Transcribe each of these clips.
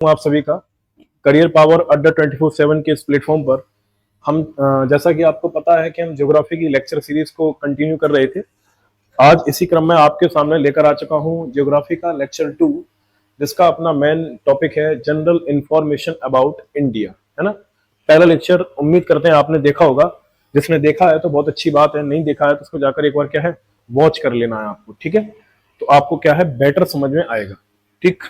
आप सभी का करियर पावर अड्डा 24/7 के इस प्लेटफॉर्म पर हम जैसा कि आपको पता है कि हम ज्योग्राफी की लेक्चर सीरीज को कंटिन्यू कर रहे थे। आज इसी क्रम में आपके सामने लेकर आ चुका हूं ज्योग्राफी का लेक्चर 2, जिसका अपना मेन टॉपिक है जनरल इंफॉर्मेशन अबाउट इंडिया, है ना। पहला लेक्चर उम्मीद करते हैं आपने देखा होगा। जिसने देखा है तो बहुत अच्छी बात है, नहीं देखा है तो उसको जाकर एक बार क्या है वॉच कर लेना है आपको, ठीक है। तो आपको क्या है बेटर समझ में आएगा, ठीक।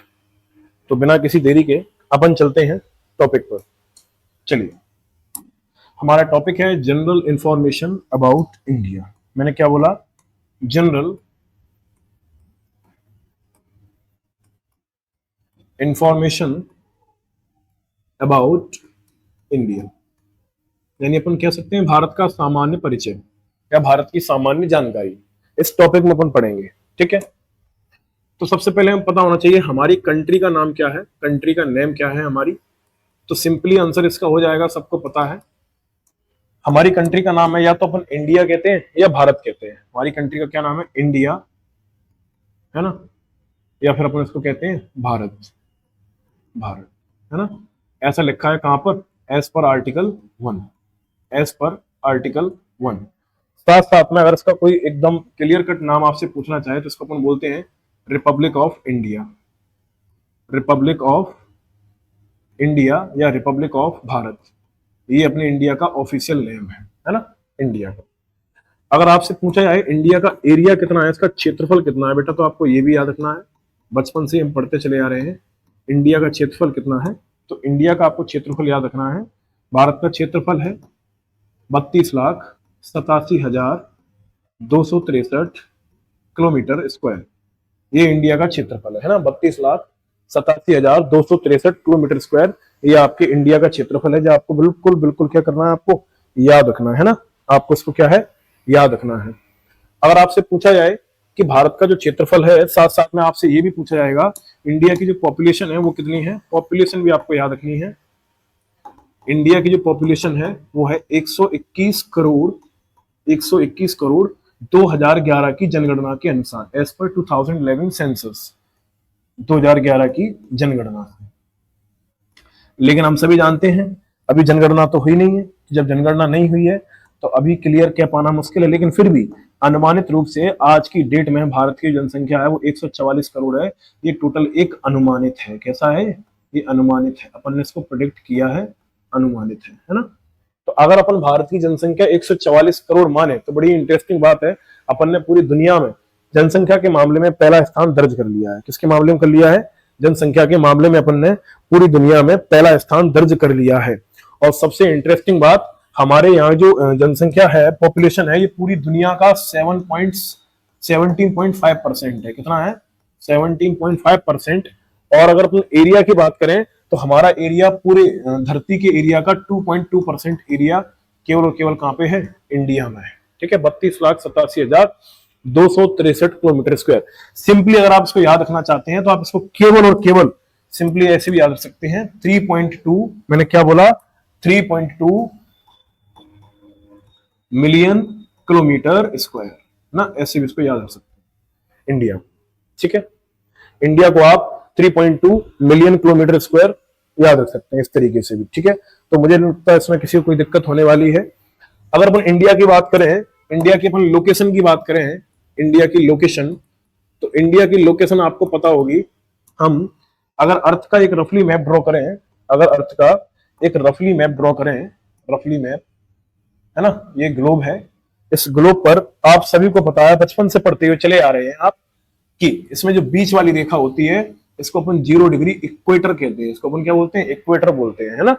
तो बिना किसी देरी के अपन चलते हैं टॉपिक पर। चलिए, हमारा टॉपिक है जनरल इंफॉर्मेशन अबाउट इंडिया। मैंने क्या बोला? जनरल इंफॉर्मेशन अबाउट इंडिया, यानी अपन कह सकते हैं भारत का सामान्य परिचय या भारत की सामान्य जानकारी। इस टॉपिक में अपन पढ़ेंगे, ठीक है। तो सबसे पहले हमें पता होना चाहिए हमारी कंट्री का नाम क्या है, कंट्री का नेम क्या है हमारी। तो सिंपली आंसर इसका हो जाएगा, सबको पता है हमारी कंट्री का नाम है या तो अपन इंडिया कहते हैं या भारत कहते हैं। हमारी कंट्री का क्या नाम है? इंडिया, है ना, या फिर अपन इसको कहते हैं भारत, भारत, है ना। ऐसा लिखा है कहां पर? As per article 1, as per article 1। साथ साथ में अगर इसका कोई एकदम क्लियर कट नाम आपसे पूछना चाहे तो इसको अपन बोलते हैं Republic of India, Republic of India या रिपब्लिक ऑफ भारत। ये अपने इंडिया का ऑफिशियल नेम है ना, इंडिया का। अगर आपसे पूछा जाए इंडिया का एरिया कितना है, इसका क्षेत्रफल कितना है बेटा, तो आपको ये भी याद रखना है, बचपन से हम पढ़ते चले आ रहे हैं। इंडिया का क्षेत्रफल कितना है, तो इंडिया का आपको क्षेत्रफल याद रखना है। भारत का क्षेत्रफल है 32,87,263 किलोमीटर स्क्वायर। ये इंडिया का क्षेत्रफल है ना, 32,87,263 किलोमीटर स्क्वायर। ये आपके इंडिया का क्षेत्रफल है, जो आपको बिल्कुल बिल्कुल क्या करना है, आपको याद रखना है ना। आपको इसको क्या है याद रखना है। अगर आपसे पूछा जाए कि भारत का जो क्षेत्रफल है, साथ साथ में आपसे ये भी पूछा जाएगा इंडिया की जो पॉपुलेशन है वो कितनी है, पॉपुलेशन भी आपको याद रखनी है। इंडिया की जो पॉपुलेशन है वो है 121 करोड़ 121 करोड़ 2011 की जनगणना के अनुसार, एज पर 2011 सेंसस, 2011 की जनगणना से। लेकिन हम सभी जानते हैं अभी जनगणना तो हुई नहीं है। जब जनगणना नहीं हुई है तो अभी क्लियर कह पाना मुश्किल है, लेकिन फिर भी अनुमानित रूप से आज की डेट में भारत की जनसंख्या है वो 144 करोड़ है। ये टोटल एक अनुमानित है। कैसा है? ये अनुमानित है, अपन ने इसको प्रेडिक्ट किया है, अनुमानित है ना। तो अगर अपन भारत की जनसंख्या 144 करोड़ माने तो बड़ी इंटरेस्टिंग बात है, अपन ने पूरी दुनिया में जनसंख्या के मामले में पहला स्थान दर्ज कर लिया है। किसके मामले में कर लिया है? जनसंख्या के मामले में अपन ने पूरी दुनिया में पहला स्थान दर्ज कर लिया है। और सबसे इंटरेस्टिंग बात, हमारे यहाँ जो जनसंख्या है, पॉपुलेशन है, ये पूरी दुनिया का 17.5% है। कितना है? 17.5%। और अगर अपन एरिया की बात करें तो हमारा एरिया पूरे धरती के एरिया का 2.2% एरिया केवल और केवल कहां पे है? इंडिया में है, ठीक है। 32,87,263 किलोमीटर स्क्वायर। सिंपली अगर आप इसको याद रखना चाहते हैं तो आप इसको केवल और केवल सिंपली ऐसे भी याद रख सकते हैं, 3.2, मैंने क्या बोला? 3.2 मिलियन किलोमीटर स्क्वायर ना, ऐसे भी इसको याद रख सकते हैं इंडिया, ठीक है। इंडिया को आप 3.2 मिलियन किलोमीटर स्क्वायर याद रख सकते हैं इस तरीके से भी, ठीक है। तो मुझे नहीं लगता इसमें किसी को कोई दिक्कत होने वाली है। अगर अपन इंडिया की बात करें, इंडिया की अपन लोकेशन की बात करें, इंडिया की लोकेशन, तो इंडिया की लोकेशन आपको पता होगी। हम अगर अर्थ का एक रफली मैप ड्रॉ करें, अगर अर्थ का एक रफली मैप ड्रॉ करें, रफली मैप, है ना, ये ग्लोब है। इस ग्लोब पर आप सभी को पता है, बचपन से पढ़ते हुए चले आ रहे हैं आप, कि इसमें जो बीच वाली रेखा होती है इसको अपन 0 डिग्री इक्वेटर कहते हैं। इसको अपन क्या बोलते हैं? इक्वेटर बोलते हैं, है ना।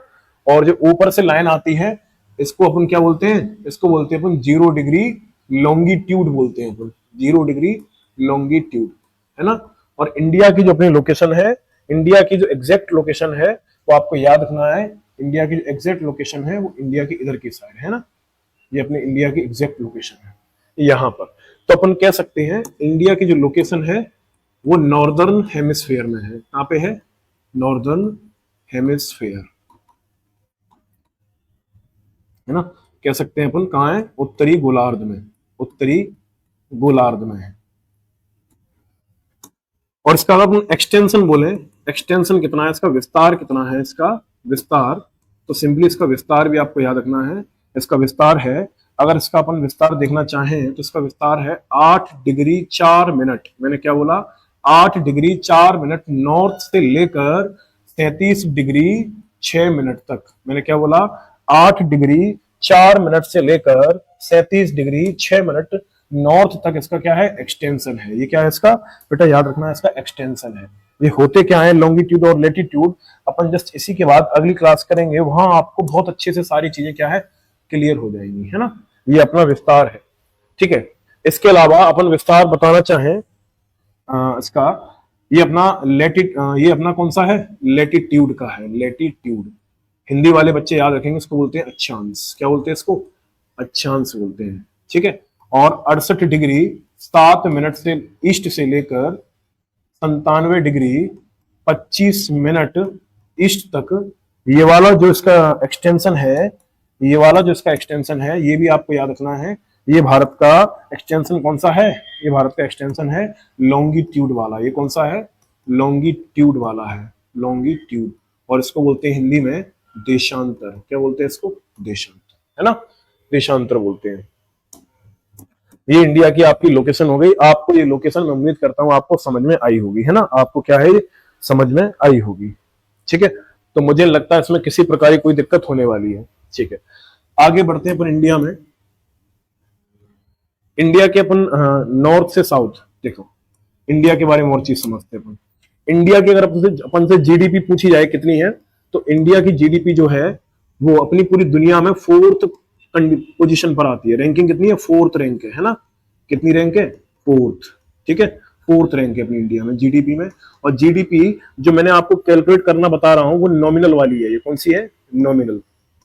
और जो ऊपर से लाइन आती है इसको अपन क्या बोलते हैं? इसको बोलते हैं अपन 0 डिग्री लॉन्गिट्यूड बोलते हैं अपन, 0 डिग्री लॉन्गिट्यूड, है ना। और इंडिया की जो अपनी लोकेशन है, इंडिया की जो एग्जैक्ट लोकेशन है वो आपको याद रखना है। इंडिया की जो एग्जैक्ट लोकेशन है वो इंडिया की इधर की साइड है ना, ये अपने इंडिया की एग्जैक्ट लोकेशन है यहां पर। तो अपन कह सकते हैं इंडिया की जो लोकेशन है वो नॉर्दर्न हेमिस्फीयर में है। कहां पे है? नॉर्दर्न हेमिस्फीयर, है ना। कह सकते हैं अपन कहां है? उत्तरी गोलार्ध में, उत्तरी गोलार्ध में है। और इसका अगर अपन एक्सटेंशन बोले एक्सटेंशन कितना है इसका, विस्तार कितना है इसका, विस्तार, तो सिंपली इसका विस्तार भी आपको याद रखना है। इसका विस्तार है, अगर इसका अपन विस्तार देखना चाहें तो इसका विस्तार है 8 डिग्री 4 मिनट। मैंने क्या बोला, 8 डिग्री 4 मिनट नॉर्थ से लेकर 37 डिग्री 6 मिनट तक। मैंने क्या बोला, 8 डिग्री 4 मिनट से लेकर 37 डिग्री 6 मिनट नॉर्थ तक इसका क्या है, एक्सटेंशन है। ये क्या है इसका बेटा, याद रखना है, इसका एक्सटेंशन है। ये होते क्या है, लॉन्गिट्यूड और लेटीट्यूड, अपन जस्ट इसी के बाद अगली क्लास करेंगे, वहां आपको बहुत अच्छे से सारी चीजें क्या है क्लियर हो जाएंगी, है ना। ये अपना विस्तार है, ठीक है। इसके अलावा अपन विस्तार बताना चाहें इसका, ये अपना ये अपना कौन सा है, लेटीट्यूड का है, लेटीट्यूड। हिंदी वाले बच्चे याद रखेंगे, इसको बोलते हैं अक्षांश। क्या बोलते हैं इसको, अक्षांश बोलते हैं, ठीक है। और 68 डिग्री 7 मिनट से ईस्ट से लेकर 97 डिग्री 25 मिनट ईस्ट तक, ये वाला जो इसका एक्सटेंशन है, ये वाला जो इसका एक्सटेंशन है, ये भी आपको याद रखना है। ये भारत का एक्सटेंशन कौन सा है, ये भारत का एक्सटेंशन है लॉन्गिट्यूड वाला। ये कौन सा है, लॉन्गिट्यूड वाला है, लॉन्गिट्यूड। और इसको बोलते हैं हिंदी में देशांतर। क्या बोलते हैं इसको, देशांतर, है ना, देशांतर बोलते हैं। ये इंडिया की आपकी लोकेशन हो गई। आपको ये लोकेशन मैं उम्मीद करता हूं आपको समझ में आई होगी, है ना, आपको क्या है समझ में आई होगी, ठीक है। तो मुझे लगता है इसमें किसी प्रकार की कोई दिक्कत होने वाली है, ठीक है। आगे बढ़ते हैं अपन इंडिया में। इंडिया के अपन नॉर्थ से साउथ, देखो इंडिया के बारे में और चीज समझते हैं अपन। इंडिया की अगर अपन से जीडीपी पूछी जाए कितनी है, तो इंडिया की जीडीपी जो है वो अपनी पूरी दुनिया में 4th पोजीशन पर आती है। रैंकिंग कितनी है, 4th रैंक है ना, कितनी रैंक है, 4th, ठीक है, 4th रैंक है अपनी इंडिया में जीडीपी में। और जीडीपी जो मैंने आपको कैलकुलेट करना बता रहा हूं वो नॉमिनल वाली है। ये कौन सी है, नॉमिनल।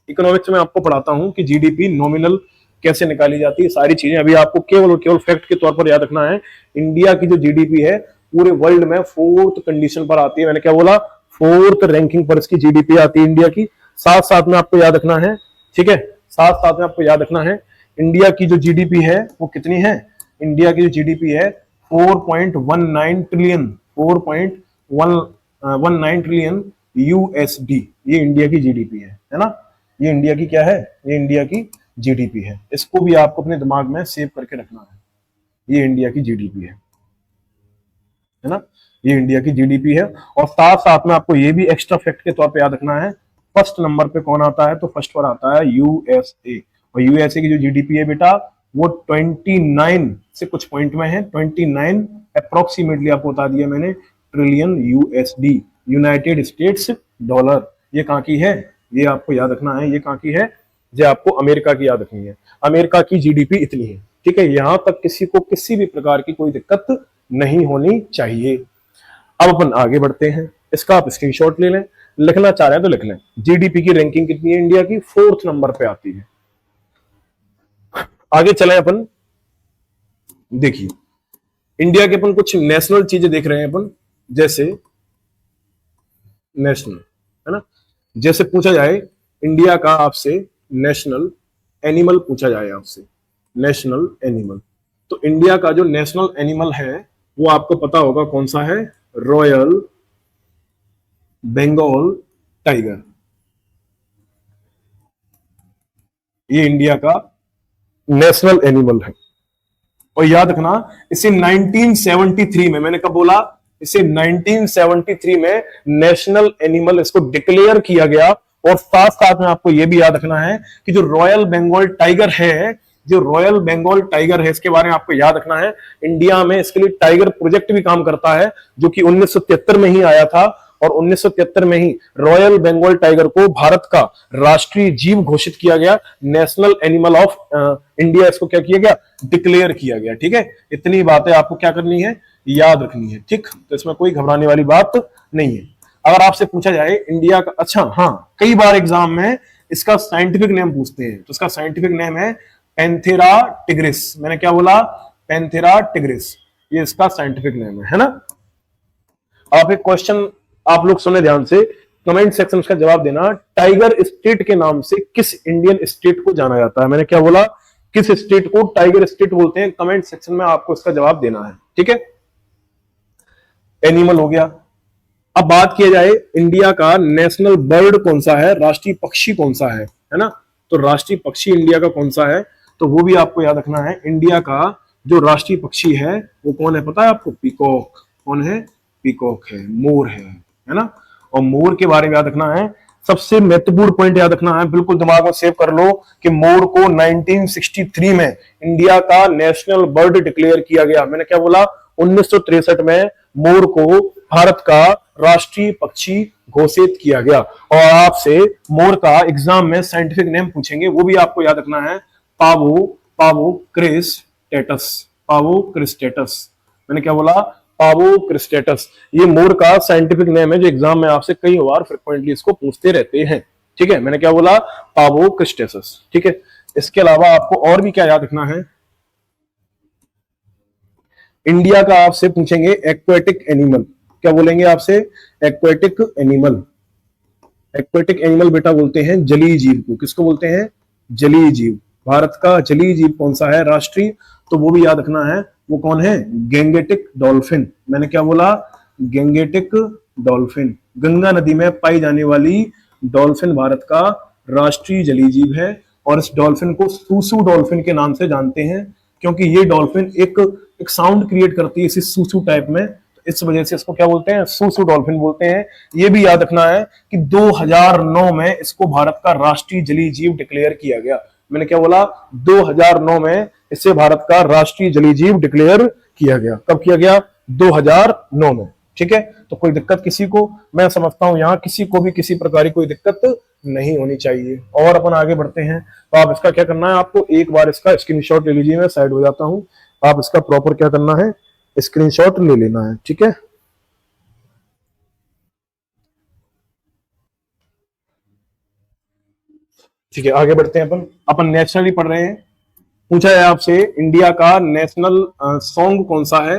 इकोनॉमिक्स में आपको पढ़ाता हूं कि जीडीपी नॉमिनल कैसे निकाली जाती है, सारी चीजें अभी आपको केवल और केवल फैक्ट के तौर पर याद रखना है। इंडिया की जो जीडीपी है पूरे वर्ल्ड में 4th कंडीशन पर आती है। मैंने क्या बोला, 4th रैंकिंग पर इसकी जीडीपी आती है इंडिया की। साथ साथ में आपको याद रखना है, ठीक है, साथ साथ में आपको याद रखना है इंडिया की जो जीडीपी है वो कितनी है, इंडिया की जो जीडीपी है 4.19 ट्रिलियन, 4.19 ट्रिलियन यूएसडी। ये इंडिया की जीडीपी है ना। ये इंडिया की क्या है, ये इंडिया की जीडीपी है। इसको भी आपको अपने दिमाग में सेव करके रखना है। ये इंडिया की जीडीपी है ना, ये इंडिया की जीडीपी है। और साथ साथ में आपको ये भी एक्स्ट्रा फैक्ट के तौर पे याद रखना है, फर्स्ट नंबर पे कौन आता है, तो फर्स्ट पर आता है यूएसए। और यूएसए की जो जीडीपी है बेटा वो 29 से कुछ पॉइंट में है, 29 अप्रोक्सीमेटली आपको बता दिया मैंने trillion USD, United states dollar. ये कहां की है, ये आपको याद रखना है, ये कहां की है, ये आपको अमेरिका की याद रखनी है। अमेरिका की जीडीपी इतनी है, ठीक है। यहां तक किसी को किसी भी प्रकार की कोई दिक्कत नहीं होनी चाहिए। अब अपन आगे बढ़ते हैं, इसका आप स्क्रीनशॉट ले लें, लिखना चाह रहे हैं तो लिख लें। जीडीपी की रैंकिंग कितनी है इंडिया की, 4th नंबर पे आती है। आगे चले अपन, देखिए इंडिया के अपन कुछ नेशनल चीजें देख रहे हैं अपन, जैसे नेशनल, है ना, जैसे पूछा जाए इंडिया का आपसे नेशनल एनिमल पूछा जाए आपसे, नेशनल एनिमल, तो इंडिया का जो नेशनल एनिमल है वो आपको पता होगा कौन सा है, रॉयल बंगाल टाइगर। ये इंडिया का नेशनल एनिमल है। और याद रखना इसे 1973 में, मैंने कब बोला, इसे 1973 में नेशनल एनिमल इसको डिक्लेयर किया गया। और साथ साथ में आपको यह भी याद रखना है कि जो रॉयल बंगाल टाइगर है, जो रॉयल बंगाल टाइगर है, इसके बारे में आपको याद रखना है इंडिया में इसके लिए टाइगर प्रोजेक्ट भी काम करता है, जो कि 1973 में ही आया था। और 1973 में ही रॉयल बंगाल टाइगर को भारत का राष्ट्रीय जीव घोषित किया गया, नेशनल एनिमल ऑफ इंडिया इसको क्या किया गया, डिक्लेयर किया गया, ठीक है। इतनी बातें आपको क्या करनी है, याद रखनी है, ठीक। तो इसमें कोई घबराने वाली बात नहीं है। अगर आपसे पूछा जाए इंडिया का, अच्छा हाँ, कई बार एग्जाम में इसका साइंटिफिक नेम पूछते हैं, तो इसका साइंटिफिक नेम है पैंथेरा टिग्रिस। मैंने क्या बोला, पैंथेरा टिग्रिस, ये इसका साइंटिफिक नेम है ना। आप एक क्वेश्चन आप लोग सुने ध्यान से, कमेंट सेक्शन का जवाब देना, टाइगर स्टेट के नाम से किस इंडियन स्टेट को जाना जाता है। मैंने क्या बोला, किस स्टेट को टाइगर स्टेट बोलते हैं, कमेंट सेक्शन में आपको इसका जवाब देना है, ठीक है। एनिमल हो गया। अब बात किया जाए इंडिया का नेशनल बर्ड कौन सा है, राष्ट्रीय पक्षी कौन सा है ना। तो राष्ट्रीय पक्षी इंडिया का कौन सा है, तो वो भी आपको याद रखना है। इंडिया का जो राष्ट्रीय पक्षी है वो कौन है पता है आपको, पीकॉक। कौन है, पीकॉक है, मोर है ना। और मोर के बारे में याद रखना है, सबसे महत्वपूर्ण पॉइंट याद रखना है, बिल्कुल दिमाग में सेव कर लो कि मोर को 1963 में इंडिया का नेशनल बर्ड डिक्लेयर किया गया। मैंने क्या बोला, 1963 में मोर को भारत का राष्ट्रीय पक्षी घोषित किया गया। और आपसे मोर का एग्जाम में साइंटिफिक नेम पूछेंगे, वो भी आपको याद रखना है, पावो पावो क्रिस्टेटस। पावो क्रिस्टेटस, मैंने क्या बोला, पावो क्रिस्टेटस। ये मोर का साइंटिफिक नेम है जो एग्जाम में आपसे कई बार फ्रिक्वेंटली इसको पूछते रहते हैं। ठीक है, मैंने क्या बोला, पावो क्रिस्टेटस। ठीक है, इसके अलावा आपको और भी क्या याद रखना है, इंडिया का आपसे पूछेंगे एक्वेटिक एनिमल। क्या बोलेंगे आपसे, एक्वेटिक एनिमल। एक्वेटिक एनिमल बेटा बोलते हैं जलीय जीव को। किसको बोलते हैं, जलीय जीव। भारत का जलीय जीव कौन सा है राष्ट्रीय, तो वो भी याद रखना है, वो कौन है, गेंगेटिक डॉल्फिन। मैंने क्या बोला, गेंगेटिक डॉल्फिन। गंगा नदी में पाई जाने वाली डॉल्फिन भारत का राष्ट्रीय जलीय जीव है। और इस डॉल्फिन को सूसू डॉल्फिन के नाम से जानते हैं, क्योंकि ये डॉल्फिन एक साउंड क्रिएट करती है इसी सूसू टाइप में, तो इस वजह से इसको क्या बोलते हैं, सूसू डॉल्फिन बोलते हैं। ये भी याद रखना है कि 2009 में इसको भारत का राष्ट्रीय जलीय जीव डिक्लेयर किया गया। मैंने क्या बोला, 2009 में इसे भारत का राष्ट्रीय जलीय जीव डिक्लेयर किया गया। कब किया गया, 2009 में। ठीक है, तो कोई दिक्कत किसी को, मैं समझता हूं यहां किसी को भी किसी प्रकार की कोई दिक्कत नहीं होनी चाहिए। और अपन आगे बढ़ते हैं, तो आप इसका क्या करना है, आपको एक बार इसका स्क्रीनशॉट ले लीजिए, मैं साइड हो जाता हूं। आप इसका प्रॉपर क्या करना है, स्क्रीनशॉट ले लेना है। ठीक है, ठीक है, आगे बढ़ते हैं। अपन नेशनली पढ़ रहे हैं। पूछा है आपसे इंडिया का नेशनल सॉन्ग कौन सा है,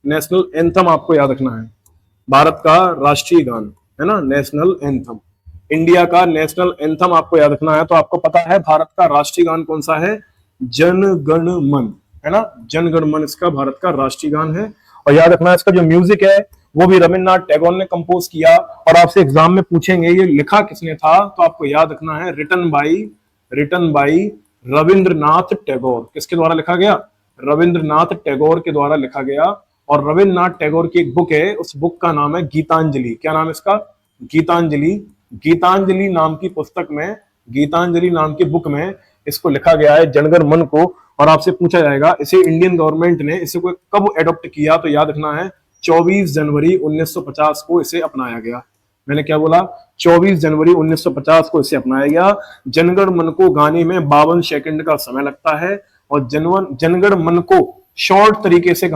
नेशनल एंथम आपको याद रखना है, भारत का राष्ट्रीय गान है ना, नेशनल एंथम। इंडिया का नेशनल एंथम आपको याद रखना है, तो आपको पता है भारत का राष्ट्रीय गान कौन सा है, जन गण मन, है ना। जन गण मन इसका भारत का राष्ट्रीय गान है। और याद रखना इसका जो म्यूजिक है वो भी रविन्द्रनाथ टैगोर ने कंपोज किया। और आपसे एग्जाम में पूछेंगे ये लिखा किसने था, तो आपको याद रखना है रिटन बाई रविंद्रनाथ टैगोर। किसके द्वारा लिखा गया, रविंद्रनाथ टैगोर के द्वारा लिखा गया। और रविंद्रनाथ टैगोर की एक बुक है, उस बुक का नाम है गीतांजलि। क्या नाम है इसका, गीतांजलि। गीतांजलि नाम की पुस्तक में, गीतांजलि नाम की बुक में इसको लिखा गया है जनगण मन को। और आपसे पूछा जाएगा इसे इंडियन गवर्नमेंट ने इसे को कब एडॉप्ट किया, तो याद रखना है 24 जनवरी 1950 को इसे अपनाया गया। मैंने क्या बोला, 24 जनवरी 1950 को इसे अपनाया गया। जनगण मन को गाने में 52 सेकंड का समय लगता है। और जनगण मन को शॉर्ट तरीके से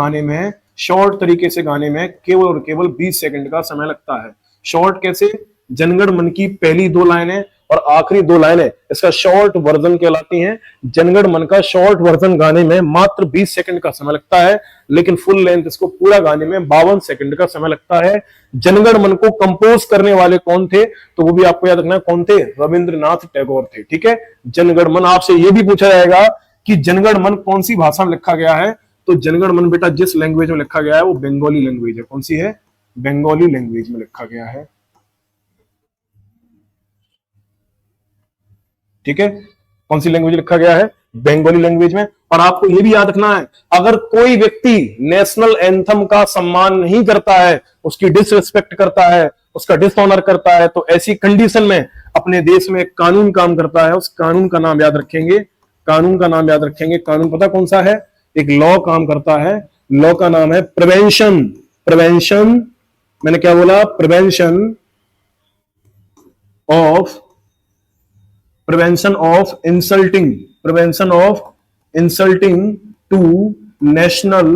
गाने में केवल और केवल 20 सेकंड का समय लगता है। शॉर्ट कैसे, जनगण मन की पहली 2 लाइनें और आखिरी 2 लाइनें इसका शॉर्ट वर्जन कहलाती हैं। जनगण मन का शॉर्ट वर्जन गाने में मात्र 20 सेकंड का समय लगता है, लेकिन फुल लेंथ इसको पूरा गाने में 52 सेकंड का समय लगता है। जनगण मन को कंपोज करने वाले कौन थे, तो वो भी आपको याद रखना है, कौन थे, रविंद्रनाथ टैगोर थे। ठीक है, जनगण मन। आपसे ये भी पूछा जाएगा कि जनगण मन कौन सी भाषा में लिखा गया है, तो जनगण मन बेटा जिस लैंग्वेज में लिखा गया है वो बंगाली लैंग्वेज है। कौन सी है, बंगाली लैंग्वेज में लिखा गया है। ठीक है, कौन सी लैंग्वेज लिखा गया है, बंगाली लैंग्वेज में। और आपको यह भी याद रखना है, अगर कोई व्यक्ति नेशनल एंथम का सम्मान नहीं करता है, उसकी डिसरिस्पेक्ट करता है, उसका डिसऑनर करता है, तो ऐसी कंडीशन में अपने देश में एक कानून काम करता है। उस कानून का नाम याद रखेंगे, कानून पता कौन सा है, एक लॉ काम करता है। लॉ का नाम है प्रिवेंशन। मैंने क्या बोला, prevention of insulting to national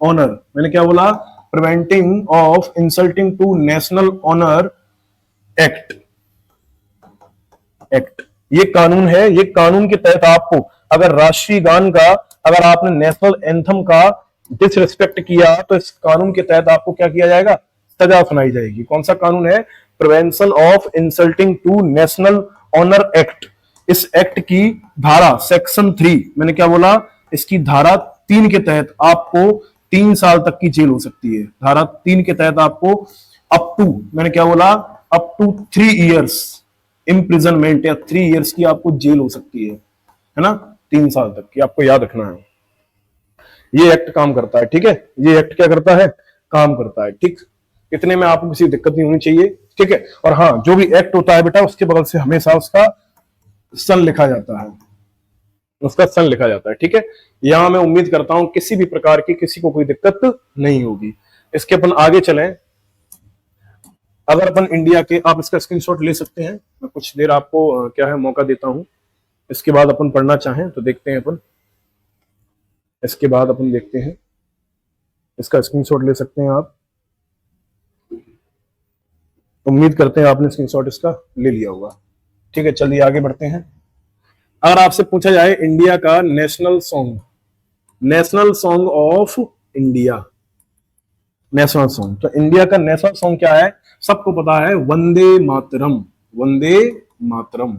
honor। मैंने क्या बोला, preventing of insulting to national honor act. ये कानून है, ये कानून के तहत आपको अगर राष्ट्रीय गान का, अगर आपने नेशनल एंथम का डिसरिस्पेक्ट किया, तो इस कानून के तहत आपको क्या किया जाएगा, सजा सुनाई जाएगी। कौन सा कानून है, prevention of insulting to national honour act. इस एक्ट की धारा सेक्शन 3, मैंने क्या बोला, इसकी धारा 3 के तहत आपको 3 साल तक की जेल हो सकती है। धारा 3 के तहत आपको अप टू, मैंने क्या बोला, अप टू 3 इयर्स इम्प्रिजनमेंट या 3 इयर्स की आपको जेल हो सकती है ना, 3 साल तक की, आपको याद रखना है। ये एक्ट काम करता है, ठीक है, ये एक्ट क्या करता है, काम करता है, ठीक। इतने में आपको किसी दिक्कत नहीं होनी चाहिए, ठीक है। और हाँ, जो भी एक्ट होता है बेटा, उसके बगल से हमेशा उसका सन लिखा जाता है, उसका सन लिखा जाता है, ठीक है। यहां मैं उम्मीद करता हूं किसी भी प्रकार की किसी को कोई दिक्कत नहीं होगी। इसके अपन आगे चलें। अगर अपन इंडिया के, आप इसका स्क्रीनशॉट ले सकते हैं, मैं कुछ देर आपको क्या है मौका देता हूं, इसके बाद अपन पढ़ना चाहें तो देखते हैं अपन, इसके बाद अपन देखते हैं, इसका स्क्रीनशॉट ले सकते हैं आप। उम्मीद करते हैं आपने स्क्रीनशॉट इसका ले लिया होगा, ठीक है। चलिए आगे बढ़ते हैं। अगर आपसे पूछा जाए इंडिया का national song, national song of India, national song, तो इंडिया का नेशनल सॉन्ग क्या है, सबको पता है, वंदे मातरम, वंदे मातरम,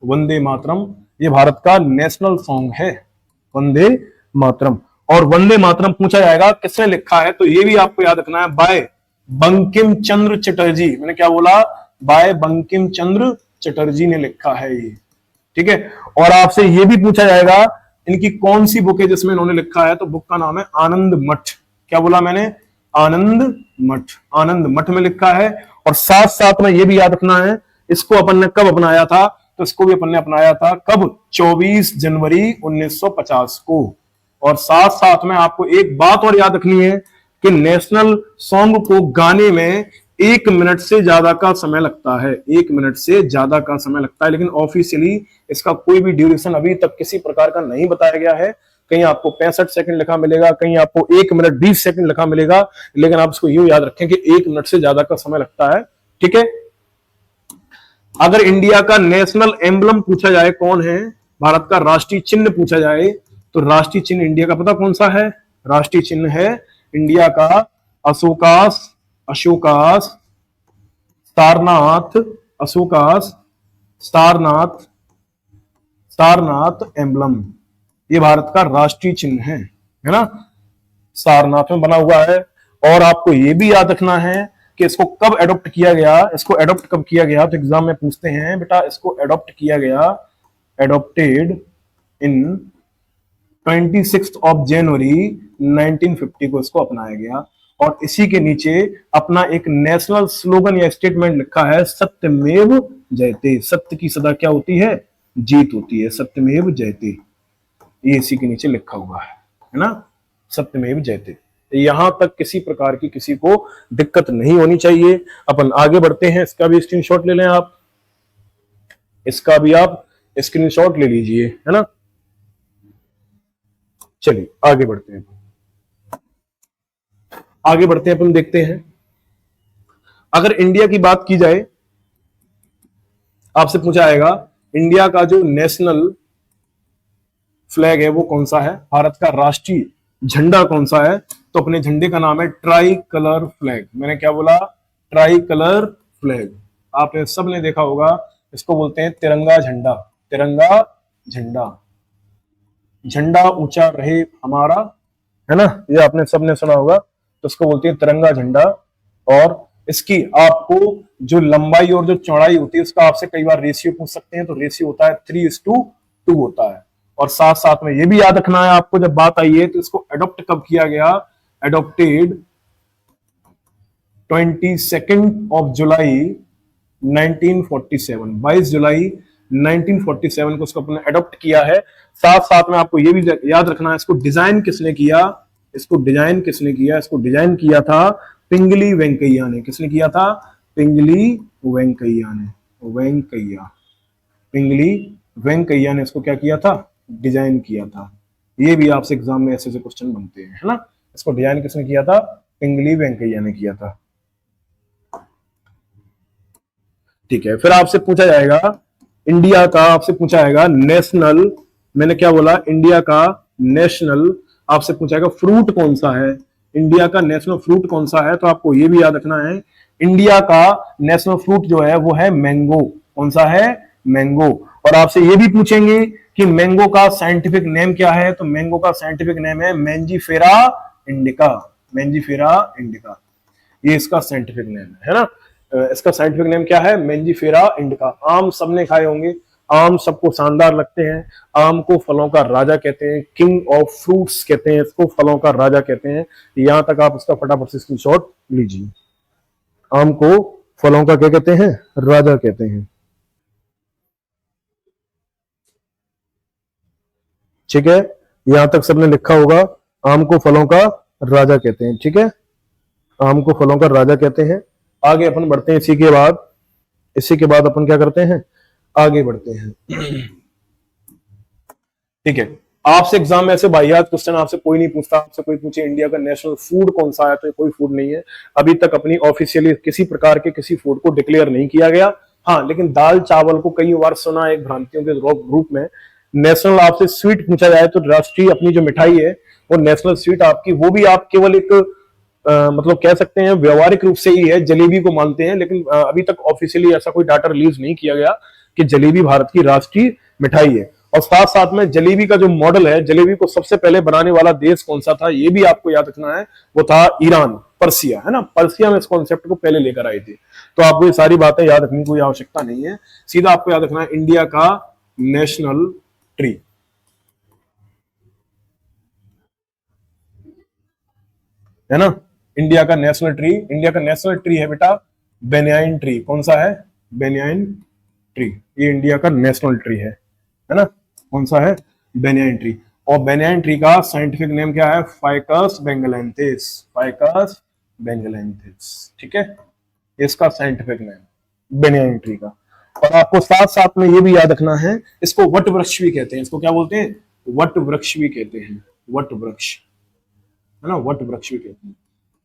वंदे मातरम, ये भारत का नेशनल सॉन्ग है, वंदे मातरम। और वंदे मातरम पूछा जाएगा किसने लिखा है, तो ये भी आपको याद रखना है, बाय बंकिम चंद्र चटर्जी। मैंने क्या बोला, बाय बंकिम चंद्र चटर्जी ने लिखा है ये, ठीक है। और आपसे ये भी पूछा जाएगा इनकी कौन सी बुक है जिसमें इन्होंने लिखा है, तो बुक का नाम है आनंद मठ। क्या बोला मैंने, आनंद मठ, आनंद मठ में लिखा है। और साथ साथ में ये भी याद रखना है, इसको अपन ने कब अपनाया था, तो इसको भी अपन ने अपनाया था कब, 24 जनवरी 1950 को। और साथ साथ में आपको एक बात और याद रखनी है कि नेशनल सॉन्ग को गाने में 1 मिनट से ज्यादा का समय लगता है, 1 मिनट से ज्यादा का समय लगता है, लेकिन ऑफिशियली इसका कोई भी ड्यूरेशन अभी तक किसी प्रकार का नहीं बताया गया है। कहीं आपको 65 सेकंड लिखा मिलेगा, कहीं आपको 1 मिनट 20 सेकंड लिखा मिलेगा, लेकिन आप इसको यूं याद रखें कि 1 मिनट से ज्यादा का समय लगता है, ठीक है। अगर इंडिया का नेशनल एम्बलम पूछा जाए, कौन है भारत का राष्ट्रीय चिन्ह पूछा जाए, तो राष्ट्रीय चिन्ह इंडिया का पता कौन सा है, राष्ट्रीय चिन्ह है इंडिया का अशोकास, अशोकास, सारनाथ, अशोकास, सारनाथ, सारनाथ एम्बलम, ये भारत का राष्ट्रीय चिन्ह है ना, सारनाथ में बना हुआ है। और आपको ये भी याद रखना है कि इसको कब एडॉप्ट किया गया, इसको एडॉप्ट कब किया गया, तो एग्जाम में पूछते हैं बेटा, इसको एडॉप्ट किया गया, एडॉप्टेड इन 26 जनवरी 1950 को इसको अपनाया गया। और इसी के नीचे अपना एक नेशनल स्लोगन या स्टेटमेंट लिखा है, सत्यमेव जयते, सत्य की सदा क्या होती है, जीत होती है, सत्यमेव जयते, ये इसी के नीचे लिखा हुआ है ना, सत्यमेव जयते। यहां तक किसी प्रकार की किसी को दिक्कत नहीं होनी चाहिए। अपन आगे बढ़ते हैं, इसका भी स्क्रीनशॉट ले लें आप, इसका भी आप स्क्रीनशॉट ले लीजिए, है ना। चलिए आगे बढ़ते हैं, आगे बढ़ते हैं, अपन देखते हैं। अगर इंडिया की बात की जाए, आपसे पूछा जाएगा इंडिया का जो नेशनल फ्लैग है वो कौन सा है, भारत का राष्ट्रीय झंडा कौन सा है, तो अपने झंडे का नाम है ट्राई कलर फ्लैग। मैंने क्या बोला, ट्राई कलर फ्लैग। आपने सबने देखा होगा, इसको बोलते हैं तिरंगा झंडा, तिरंगा झंडा, झंडा ऊंचा रहे हमारा, है ना, ये आपने सबने सुना होगा, तो इसको बोलते हैं तिरंगा झंडा। और इसकी आपको जो लंबाई और जो चौड़ाई होती है उसका आपसे कई बार रेशियो पूछ सकते हैं, तो रेशियो होता है 3:2 होता है। और साथ साथ में ये भी याद रखना है आपको, जब बात आई है तो इसको एडॉप्ट कब किया गया, एडॉप्टेड 22 जुलाई 1947, 22 जुलाई 1947 को इसको अपने एडॉप्ट किया है। साथ साथ में आपको ये भी याद रखना है, इसको डिजाइन किसने किया, इसको डिजाइन किसने किया, इसको डिजाइन किया था पिंगली वेंकैया ने। किसने किया था, पिंगली वेंकैया ने, वेंकैया, पिंगली वेंकैया ने इसको क्या किया था, डिजाइन किया था। ये भी आपसे एग्जाम में ऐसे क्वेश्चन बनते हैं, है ना। इसको डिजाइन किसने किया था, पिंगली वेंकैया ने किया था, ठीक है। फिर आपसे पूछा जाएगा इंडिया का, आपसे पूछा जाएगा नेशनल, मैंने क्या बोला, इंडिया का नेशनल, आपसे पूछा जाएगा फ्रूट कौन सा है, इंडिया का नेशनल फ्रूट कौन सा है, तो आपको यह भी याद रखना है, इंडिया का नेशनल फ्रूट जो है वो है मैंगो। कौन सा है, मैंगो। और आपसे ये भी पूछेंगे कि मैंगो का साइंटिफिक नेम क्या है, तो मैंगो का साइंटिफिक नेम है मैंजीफेरा इंडिका, मेंजीफेरा इंडिका, ये इसका साइंटिफिक नेम है ना। इसका साइंटिफिक नेम क्या है? Mangifera indica. आम सबने खाए होंगे, आम सबको शानदार लगते हैं, आम को फलों का राजा कहते हैं, किंग ऑफ फ्रूट्स कहते हैं इसको, फलों का राजा कहते हैं। यहां तक आप इसका फटाफट से स्क्रीनशॉट लीजिए। आम को फलों का क्या कहते हैं? राजा कहते हैं। ठीक है, यहां तक सबने लिखा होगा, आम को फलों का राजा कहते हैं। ठीक है, आम को फलों का राजा कहते हैं। आगे अपन बढ़ते हैं, इसी के बाद अपन क्या करते हैं? आगे बढ़ते हैं। ठीक है, आपसे एग्जाम में ऐसे वाहियात क्वेश्चन आपसे कोई नहीं पूछता। आपसे कोई पूछे इंडिया का नेशनल फूड कौन सा है, तो कोई फूड नहीं है। अभी तक अपनी ऑफिशियली किसी प्रकार के किसी फूड को डिक्लेयर नहीं किया गया। हाँ, लेकिन दाल चावल को कई बार सुना एक भ्रांतियों के रूप में। नेशनल आपसे स्वीट पूछा जाए तो राष्ट्रीय अपनी जो मिठाई है वो नेशनल स्वीट आपकी, वो भी आप केवल एक मतलब कह सकते हैं व्यवहारिक रूप से ही है, जलेबी को मानते हैं। लेकिन अभी तक ऑफिशियली ऐसा कोई डाटा रिलीज नहीं किया गया कि जलेबी भारत की राष्ट्रीय मिठाई है। और साथ साथ में जलेबी का जो मॉडल है, जलेबी को सबसे पहले बनाने वाला देश कौन सा था, ये भी आपको याद रखना है। वो था ईरान, पर्सिया, है ना। पर्सिया में इस कॉन्सेप्ट को पहले लेकर आई थी। तो आपको ये सारी बातें याद रखने की कोई आवश्यकता नहीं है। सीधा आपको याद रखना है इंडिया का नेशनल ट्री, है ना। इंडिया का नेशनल ट्री, इंडिया का नेशनल ट्री है बेटा बेनियाइन ट्री। कौन सा है? बेनियाइन ट्री, ये इंडिया का नेशनल ट्री है ना। कौन सा है? Banyan tree. और बेनियाइन ट्री का साइंटिफिक नेम क्या है? Ficus benghalensis, Ficus benghalensis. ठीक है, इसका साइंटिफिक नेम बेनियाइन ट्री का। और आपको साथ साथ में ये भी याद रखना है, इसको वट वृक्ष भी कहते हैं। इसको क्या बोलते हैं? वट वृक्ष भी कहते हैं, वट वृक्ष, है ना, वट वृक्ष भी कहते हैं।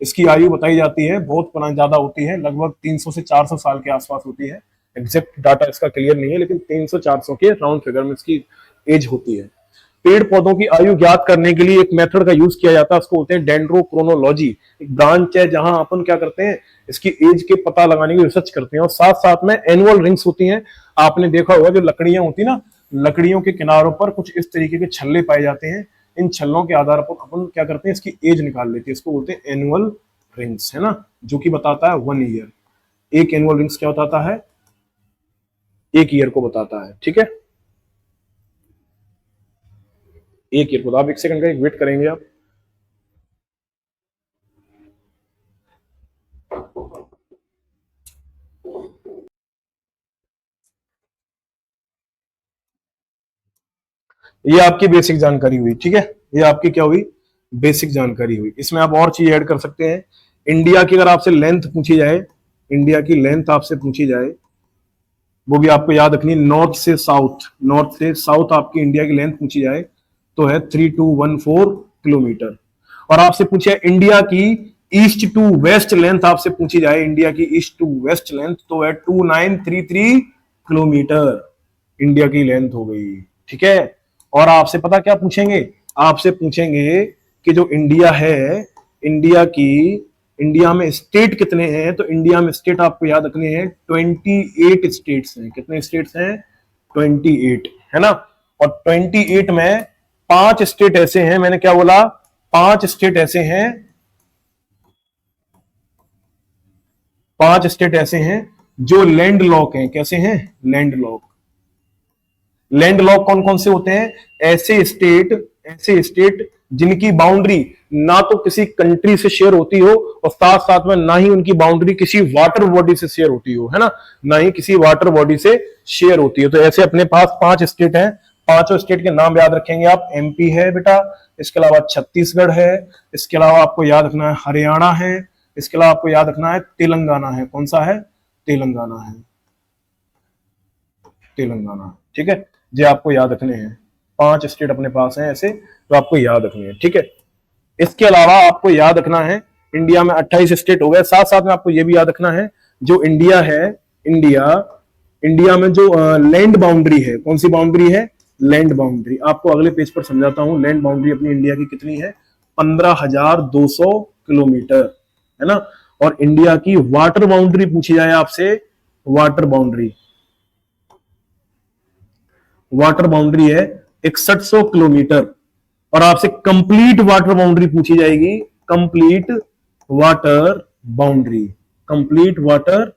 इसकी आयु बताई जाती है बहुत पुरानी ज्यादा होती है, लगभग 300 से 400 साल के आसपास होती है। एग्जैक्ट डाटा इसका क्लियर नहीं है, लेकिन 300-400 के राउंड फिगर में इसकी एज होती है। पेड़ पौधों की आयु ज्ञात करने के लिए एक मेथड का यूज किया जाता है, उसको बोलते हैं डेंड्रोक्रोनोलॉजी। एक ब्रांच है जहां अपन क्या करते हैं, इसकी एज के पता लगाने की रिसर्च करते हैं। और साथ साथ में एनुअल रिंग्स होती हैं। आपने देखा होगा जो लकड़ियां होती ना, लकड़ियों के किनारों पर कुछ इस तरीके के छल्ले पाए जाते हैं। इन छल्लों के आधार पर अपन क्या करते हैं, इसकी एज निकाल लेते हैं। इसको बोलते हैं एनुअल रिंग्स, है ना, जो कि बताता है 1 ईयर। एक एनुअल रिंग्स क्या बताता है? 1 ईयर को बताता है। ठीक है, 1 ईयर को। आप 1 सेकंड का एक वेट करेंगे आप। ये आपकी बेसिक जानकारी हुई। ठीक है, ये आपकी क्या हुई? बेसिक जानकारी हुई। इसमें आप और चीज ऐड कर सकते हैं। इंडिया की अगर आपसे लेंथ पूछी जाए, इंडिया की लेंथ आपसे पूछी जाए, वो भी आपको याद रखनी। नॉर्थ से साउथ, नॉर्थ से साउथ आपकी इंडिया की लेंथ पूछी जाए तो है 3214 किलोमीटर। और आपसे पूछे इंडिया की ईस्ट टू वेस्ट लेंथ, आपसे पूछी जाए इंडिया की ईस्ट टू वेस्ट लेंथ तो है 2933 किलोमीटर इंडिया की लेंथ हो गई। ठीक है, और आपसे पता क्या पूछेंगे? आपसे पूछेंगे कि जो इंडिया है, इंडिया की, इंडिया में स्टेट कितने हैं? तो इंडिया में स्टेट आपको याद रखने हैं 28 स्टेट्स हैं। कितने स्टेट्स हैं? 28, है ना। और 28 में 5 स्टेट ऐसे हैं, मैंने क्या बोला? 5 स्टेट ऐसे हैं, 5 स्टेट ऐसे हैं जो लैंड लॉक हैं। कैसे हैं? Land lock. लैंड लॉक कौन कौन से होते हैं? ऐसे स्टेट जिनकी बाउंड्री ना तो किसी कंट्री से शेयर होती हो और साथ साथ में ना ही उनकी बाउंड्री किसी वाटर बॉडी से शेयर होती हो, है ना, ना ही किसी वाटर बॉडी से शेयर होती है। तो ऐसे अपने पास 5 स्टेट हैं। 5 स्टेट के नाम याद रखेंगे आप। एमपी है बेटा, इसके अलावा छत्तीसगढ़ है, इसके अलावा आपको याद रखना है हरियाणा है, इसके अलावा आपको याद रखना है तेलंगाना है। कौन सा है? तेलंगाना है, तेलंगाना। ठीक है, जो आपको याद रखने हैं। 5 स्टेट अपने पास हैं ऐसे, तो आपको याद रखने हैं। ठीक है, इसके अलावा आपको याद रखना है इंडिया में 28 स्टेट हो गए। साथ साथ में आपको यह भी याद रखना है जो इंडिया है, इंडिया में जो लैंड बाउंड्री है, कौन सी बाउंड्री है? Land boundary. आपको अगले पेज पर समझाता हूं। लैंड बाउंड्री अपनी इंडिया की कितनी है? 15,200 किलोमीटर, है ना। और इंडिया की वाटर बाउंड्री पूछी जाए आपसे, वाटर बाउंड्री, वाटर बाउंड्री है 6100 किलोमीटर। और आपसे कंप्लीट वाटर बाउंड्री पूछी जाएगी complete water boundary, complete water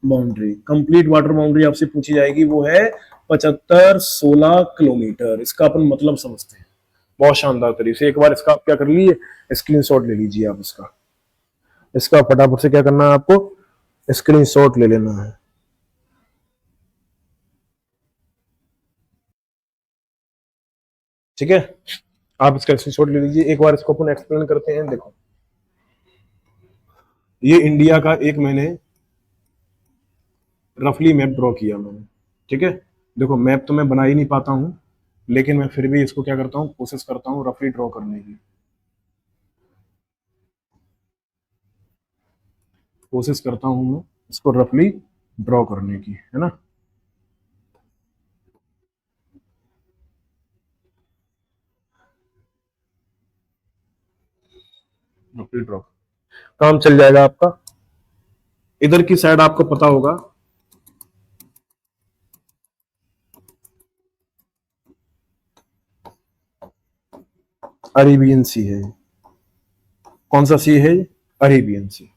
boundary, complete water boundary आपसे पूछी जाएगी, वो है 75-16 किलोमीटर। इसका अपन मतलब समझते हैं बहुत शानदार तरीके से। एक बार इसका आप क्या कर लीजिए, स्क्रीनशॉट ले लीजिए आप इसका फटाफट से क्या करना है आपको, स्क्रीनशॉट ले लेना है। ठीक है, आप इसका स्क्रीनशॉट ले लीजिए। एक बार इसको अपन एक्सप्लेन करते हैं। देखो, ये इंडिया का एक मैंने रफली मैप ड्रॉ किया मैंने। ठीक है, देखो मैप तो मैं बना ही नहीं पाता हूं, लेकिन मैं फिर भी इसको क्या करता हूं, कोशिश करता हूं रफली ड्रॉ करने की, कोशिश करता हूं मैं इसको रफली ड्रॉ करने की, है ना। रफली ड्रॉ काम चल जाएगा आपका। इधर की साइड आपको पता होगा अरेबियन सी है। कौन सा सी है? अरेबियन सी।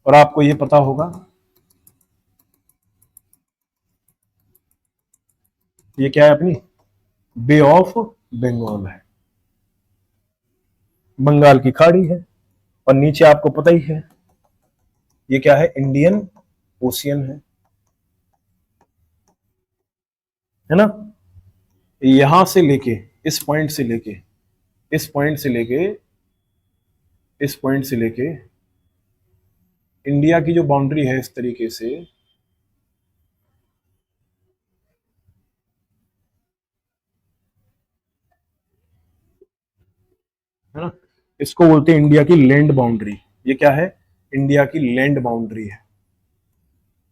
और आपको ये पता होगा ये क्या है, अपनी बे ऑफ बंगाल है, बंगाल की खाड़ी है। और नीचे आपको पता ही है ये क्या है, इंडियन ओशियन है ना। यहां से लेके इस पॉइंट से लेके इस पॉइंट से लेके इस पॉइंट से लेके इंडिया की जो बाउंड्री है इस तरीके से, है ना, इसको बोलते हैं इंडिया की लैंड बाउंड्री। ये क्या है? इंडिया की लैंड बाउंड्री है।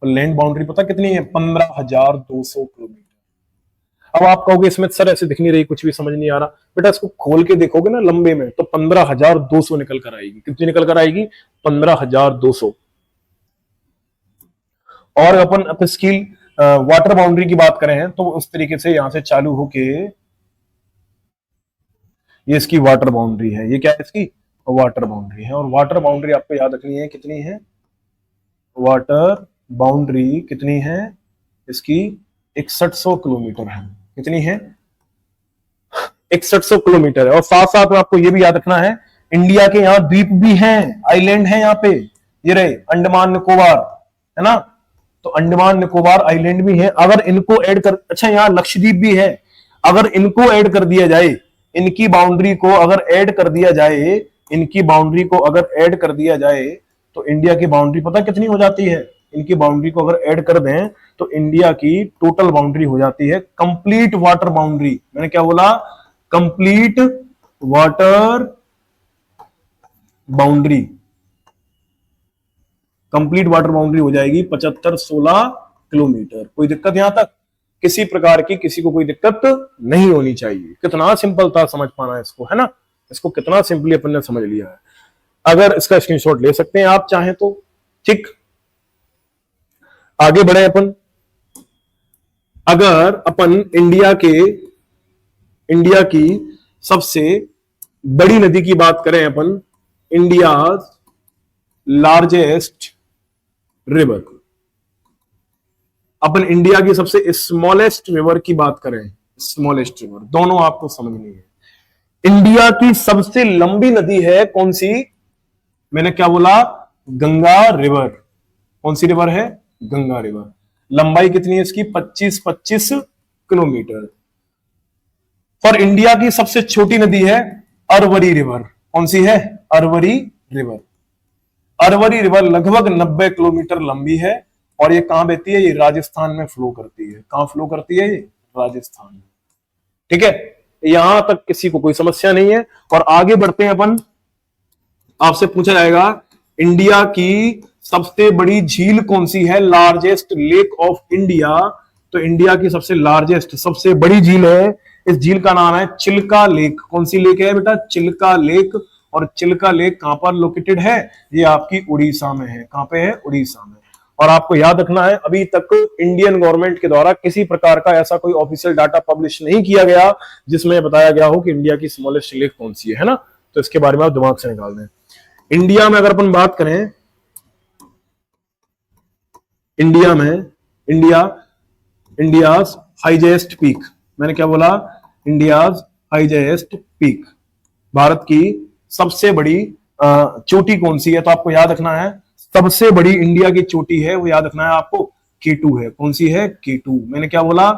और लैंड बाउंड्री पता कितनी है? 15,200 किलोमीटर। अब आप कहोगे इसमें सर ऐसे दिख नहीं रही, कुछ भी समझ नहीं आ रहा। बेटा इसको खोल के देखोगे ना लंबे में, तो 15,200 निकल कर आएगी। कितनी निकल कर आएगी? 15,200। और अपन इसकी वाटर बाउंड्री की बात करें तो उस तरीके से यहां से चालू होके ये इसकी वाटर बाउंड्री है। ये क्या है? इसकी वाटर बाउंड्री है। और वाटर बाउंड्री आपको याद रखनी है कितनी है, वाटर बाउंड्री कितनी है इसकी? 6100 किलोमीटर है। कितनी है? 6100 किलोमीटर है। और साथ साथ में आपको यह भी याद रखना है, इंडिया के यहाँ द्वीप भी हैं, आइलैंड है यहाँ पे। ये रहे अंडमान निकोबार, है ना। तो अंडमान निकोबार आइलैंड भी है। अगर इनको ऐड कर, अच्छा यहाँ लक्षद्वीप भी है, अगर इनको ऐड कर दिया जाए, इनकी बाउंड्री को अगर ऐड कर दिया जाए, इनकी बाउंड्री को अगर ऐड कर दिया जाए, तो इंडिया की बाउंड्री पता कितनी हो जाती है? इनकी बाउंड्री को अगर ऐड कर दें तो इंडिया की टोटल बाउंड्री हो जाती है कंप्लीट वाटर बाउंड्री। मैंने क्या बोला? Complete water boundary. Complete water boundary हो जाएगी 75-16 किलोमीटर। कोई दिक्कत यहां तक? किसी प्रकार की किसी को कोई दिक्कत नहीं होनी चाहिए। कितना सिंपल था समझ पाना इसको, है ना। इसको कितना सिंपली अपन ने समझ लिया है। अगर इसका स्क्रीनशॉट ले सकते हैं आप चाहें तो। ठीक, आगे बढ़े अपन। अगर अपन इंडिया की सबसे बड़ी नदी की बात करें, अपन इंडिया लार्जेस्ट रिवर, अपन इंडिया की सबसे स्मॉलेस्ट रिवर की बात करें, स्मॉलेस्ट रिवर, दोनों आपको समझनी है। इंडिया की सबसे लंबी नदी है कौन सी? मैंने क्या बोला? गंगा रिवर। कौन सी रिवर है? गंगा रिवर। लंबाई कितनी है इसकी? 25-25 किलोमीटर। और इंडिया की सबसे छोटी नदी है अरवरी रिवर। कौन सी है? अरवरी रिवर। अरवरी रिवर लगभग 90 किलोमीटर लंबी है। और ये कहां बहती है? ये राजस्थान में फ्लो करती है। कहां फ्लो करती है? ये राजस्थान में। ठीक है, यहां तक किसी को कोई समस्या नहीं है। और आगे बढ़ते हैं अपन। आपसे पूछा जाएगा इंडिया की सबसे बड़ी झील कौन सी है? Largest lake of India. तो इंडिया की सबसे लार्जेस्ट, सबसे बड़ी झील है, इस झील का नाम है चिल्का लेक। कौन सी लेक है बेटा? चिल्का लेक। और चिल्का लेक कहां पर लोकेटेड है? ये आपकी उड़ीसा में है। कहां पे है? उड़ीसा में। और आपको याद रखना है, अभी तक इंडियन गवर्नमेंट के द्वारा किसी प्रकार का ऐसा कोई ऑफिशियल डाटा पब्लिश नहीं किया गया जिसमें बताया गया हो कि इंडिया की स्मॉलेस्ट लेक कौन सी है ना। तो इसके बारे में आप दिमाग से निकाल दें। इंडिया में अगर अपन बात करें, इंडिया में इंडियाज हाईएस्ट पीक, मैंने क्या बोला, इंडियाज हाईएस्ट पीक, भारत की सबसे बड़ी चोटी कौन सी है, तो आपको याद रखना है सबसे बड़ी इंडिया की चोटी है वो याद रखना है आपको, K2 है। कौन सी है? K2। मैंने क्या बोला?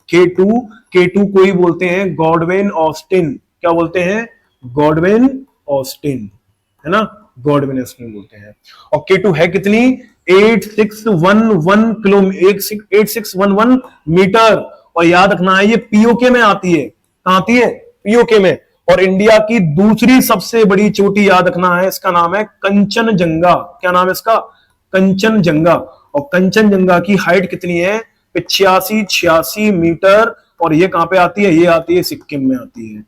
K2। K2 को ही बोलते हैं गॉडविन ऑस्टिन। क्या बोलते हैं? गॉडविन ऑस्टिन, है ना, गॉडविन ऑस्टिन बोलते हैं। और K2 है कितनी? 8611 किलोमीटर, 8611 मीटर। और याद रखना है ये पीओके में आती है। कहां आती है? पीओके में। और इंडिया की दूसरी सबसे बड़ी चोटी याद रखना है, इसका नाम है कंचनजंगा। क्या नाम है इसका? कंचनजंगा। और कंचनजंगा की हाइट कितनी है? 85-86 मीटर। और ये कहां पे आती है? ये आती है सिक्किम में आती है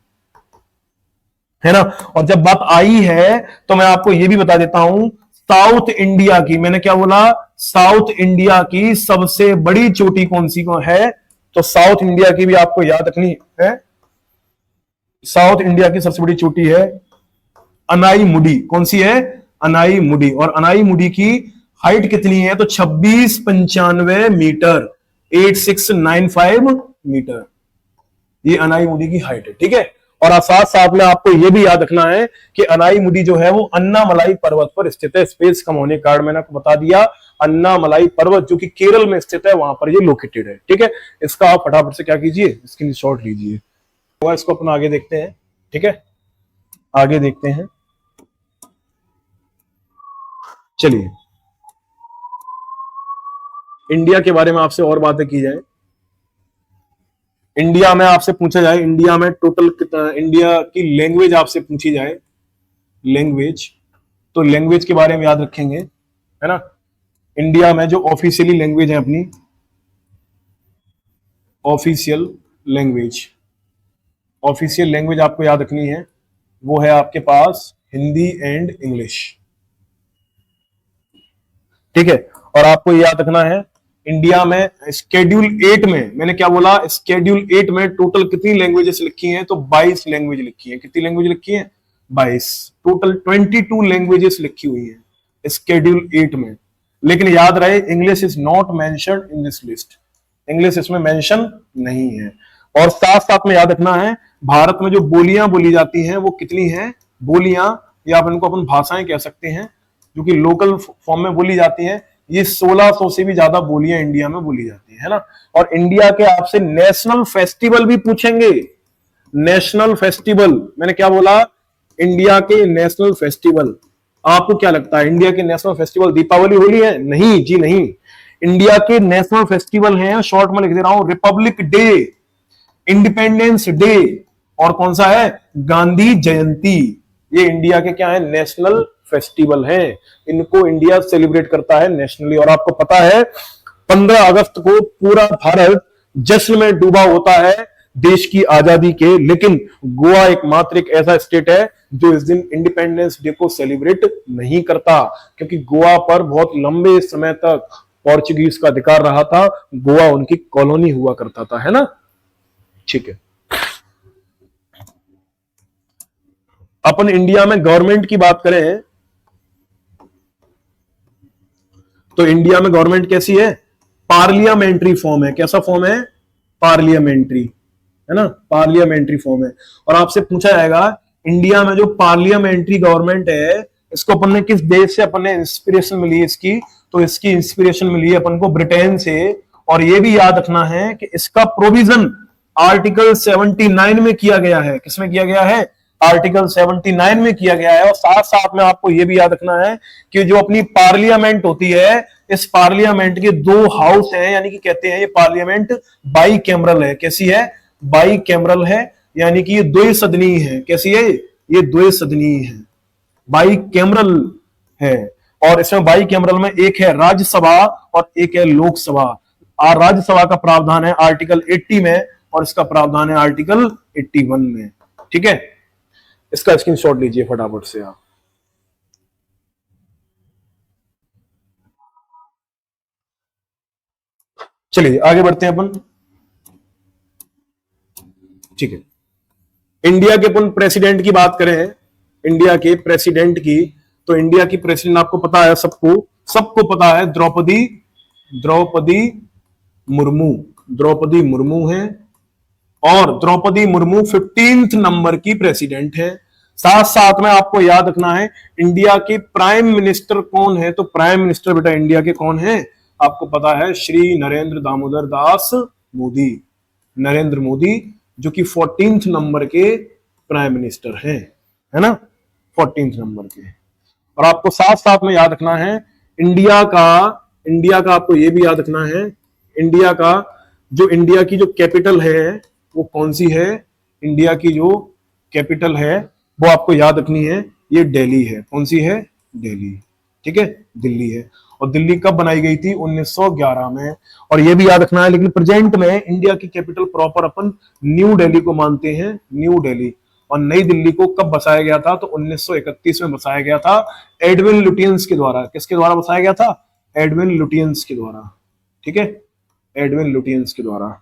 ना। और जब बात आई है तो मैं आपको ये भी बता देता हूं, साउथ इंडिया की, मैंने क्या बोला, साउथ इंडिया की सबसे बड़ी चोटी कौन सी को है, तो साउथ इंडिया की भी आपको याद रखनी है। साउथ इंडिया की सबसे बड़ी चोटी है अनाई मुडी। कौन सी है? अनाई मुडी। और अनाई मुडी की हाइट कितनी है? तो 2695 मीटर, 8695 मीटर, ये अनाई मुडी की हाइट है। ठीक है। और साथ साथ में आपको यह भी याद रखना है कि अनाई मुडी जो है वो अन्नामलाई पर्वत पर स्थित है। स्पेस कम होने के कारण मैंने आपको बता दिया, अन्नामलाई पर्वत जो कि केरल में स्थित है वहां पर ये लोकेटेड है। ठीक है। इसका आप फटाफट से क्या कीजिए, स्क्रीनशॉट लीजिए। इसको अपन आगे देखते हैं। ठीक है, आगे देखते हैं। चलिए, इंडिया के बारे में आपसे और बातें की जाए। इंडिया में आपसे पूछा जाए, इंडिया में टोटल कितना, इंडिया की लैंग्वेज आपसे पूछी जाए, लैंग्वेज, तो लैंग्वेज के बारे में याद रखेंगे, है ना। इंडिया में जो ऑफिशियली लैंग्वेज है अपनी, ऑफिशियल लैंग्वेज, ऑफिशियल लैंग्वेज आपको याद रखनी है, वो है आपके पास हिंदी एंड इंग्लिश। ठीक है। और आपको याद रखना है इंडिया में स्केड्यूल 8 में, मैंने क्या बोला, स्केड्यूल 8 में टोटल कितनी लैंग्वेजेस लिखी हैं, तो 22 लैंग्वेज लिखी हैं। कितनी लैंग्वेज लिखी हैं? 22। टोटल 22 लैंग्वेजेस लिखी हुई हैं स्केड्यूल 8 में। लेकिन याद रहे, English is not mentioned in this list, English इसमें मेंशन नहीं है। और साथ साथ में याद रखना है, भारत में जो बोलियां बोली जाती हैं वो कितनी हैं? बोलियां, या आप इनको अपन भाषाएं कह सकते हैं, जो कि लोकल फॉर्म में बोली जाती हैं, ये 1600 से भी ज्यादा बोलियां इंडिया में बोली जाती है ना। और इंडिया के आपसे नेशनल फेस्टिवल भी पूछेंगे। नेशनल फेस्टिवल, मैंने क्या बोला, इंडिया के नेशनल फेस्टिवल। आपको क्या लगता है इंडिया के नेशनल फेस्टिवल दीपावली, होली है? नहीं जी नहीं। इंडिया के नेशनल फेस्टिवल हैं, शॉर्ट में लिख दे रहा हूं, रिपब्लिक डे, इंडिपेंडेंस डे, और कौन सा है? गांधी जयंती। ये इंडिया के क्या है? नेशनल फेस्टिवल है। इनको इंडिया सेलिब्रेट करता है नेशनली। और आपको पता है 15 अगस्त को पूरा भारत जश्न में डूबा होता है देश की आजादी के, लेकिन गोवा एकमात्र एक ऐसा स्टेट है जो इस दिन इंडिपेंडेंस डे को सेलिब्रेट नहीं करता, क्योंकि गोवा पर बहुत लंबे समय तक पोर्चुगीज का अधिकार रहा था, गोवा उनकी कॉलोनी हुआ करता था, है ना। ठीक है। अपन इंडिया में गवर्नमेंट की बात करें तो इंडिया में गवर्नमेंट कैसी है? पार्लियामेंट्री फॉर्म है। कैसा फॉर्म है? पार्लियामेंट्री, है ना, पार्लियामेंट्री फॉर्म है। और आपसे पूछा जाएगा इंडिया में जो पार्लियामेंट्री गवर्नमेंट है, इसको अपन ने किस देश से अपन ने इंस्पिरेशन मिली है इसकी, तो इसकी इंस्पिरेशन मिली है अपन को ब्रिटेन से। और ये भी याद रखना है कि इसका प्रोविजन आर्टिकल 79 में किया गया है। किसमें किया गया है? आर्टिकल 79 में किया गया है। और साथ साथ में आपको यह भी याद रखना है कि जो अपनी पार्लियामेंट होती है, इस पार्लियामेंट के 2 हाउस हैं, यानी कि कहते हैं ये पार्लियामेंट बाई कैमरल है। कैसी है? बाई कैमरल है, यानी कि ये द्विसदनीय है। कैसी है? ये द्विसदनीय है, बाई कैमरल है। और इसमें बाई कैमरल में एक है राज्यसभा और एक है लोकसभा। और राज्यसभा का प्रावधान है आर्टिकल 80 में और इसका प्रावधान है आर्टिकल 81 में। ठीक है। इसका स्क्रीनशॉट लीजिए फटाफट से आप। चलिए आगे बढ़ते हैं अपन। ठीक है। इंडिया के अपन प्रेसिडेंट की बात करें, इंडिया के प्रेसिडेंट की, तो इंडिया की प्रेसिडेंट आपको पता है, सबको सबको पता है, द्रौपदी द्रौपदी मुर्मू। द्रौपदी मुर्मू है, और द्रौपदी मुर्मू 15th नंबर की प्रेसिडेंट है। साथ साथ में आपको याद रखना है इंडिया के प्राइम मिनिस्टर कौन है, तो प्राइम मिनिस्टर बेटा इंडिया के कौन है, आपको पता है, श्री नरेंद्र दामोदर दास मोदी, नरेंद्र मोदी, जो कि 14th नंबर के प्राइम मिनिस्टर हैं, है ना, 14th नंबर के। और आपको साथ साथ में याद रखना है इंडिया का आपको यह भी याद रखना है, इंडिया का जो इंडिया की जो कैपिटल है वो कौन सी है, इंडिया की जो कैपिटल है वो आपको याद रखनी है, ये दिल्ली है। कौन सी है, दिल्ली, ठीक है, दिल्ली है। और दिल्ली कब बनाई गई थी, 1911 में। और ये भी याद रखना है, लेकिन प्रेजेंट में इंडिया की कैपिटल प्रॉपर अपन न्यू दिल्ली को मानते हैं, न्यू दिल्ली। और नई दिल्ली को कब बसाया गया था, तो 1931 में बसाया गया था, एडविन लुटियंस के द्वारा। किसके द्वारा बसाया गया था, एडविन लुटियंस के द्वारा, ठीक है, एडविन लुटियंस के द्वारा।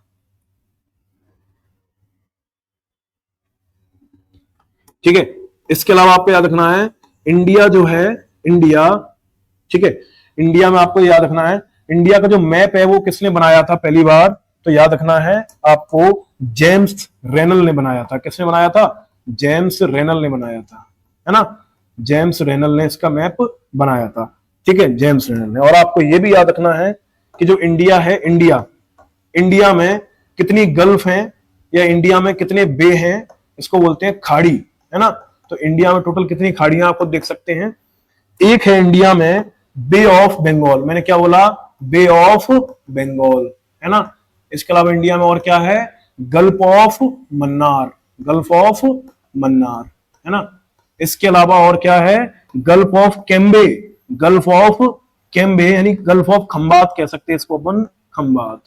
ठीक है, इसके अलावा आपको याद रखना है इंडिया जो है, इंडिया, ठीक है, इंडिया में आपको याद रखना है इंडिया का जो मैप है वो किसने बनाया था पहली बार, तो याद रखना है आपको जेम्स रेनल ने बनाया था। किसने बनाया था, जेम्स रेनल ने बनाया था, है ना, जेम्स रेनल ने इसका मैप बनाया था, ठीक है, जेम्स रेनल ने। और आपको यह भी याद रखना है कि जो इंडिया है, इंडिया में कितनी गल्फ हैं, या इंडिया में कितने बे हैं, इसको बोलते हैं खाड़ी, है ना। तो इंडिया में टोटल कितनी खाड़ियां आपको देख सकते हैं, एक है इंडिया में बे ऑफ बंगाल, मैंने क्या बोला, बे ऑफ बंगाल, है ना। इसके अलावा इंडिया में और क्या है, gulf of Mannar, gulf of Mannar, है ना। इसके अलावा और क्या है, गल्फ ऑफ केम्बे, गल्फ ऑफ केम्बे, यानी गल्फ ऑफ खंबात कह सकते हैं इसको अपन, खंबात।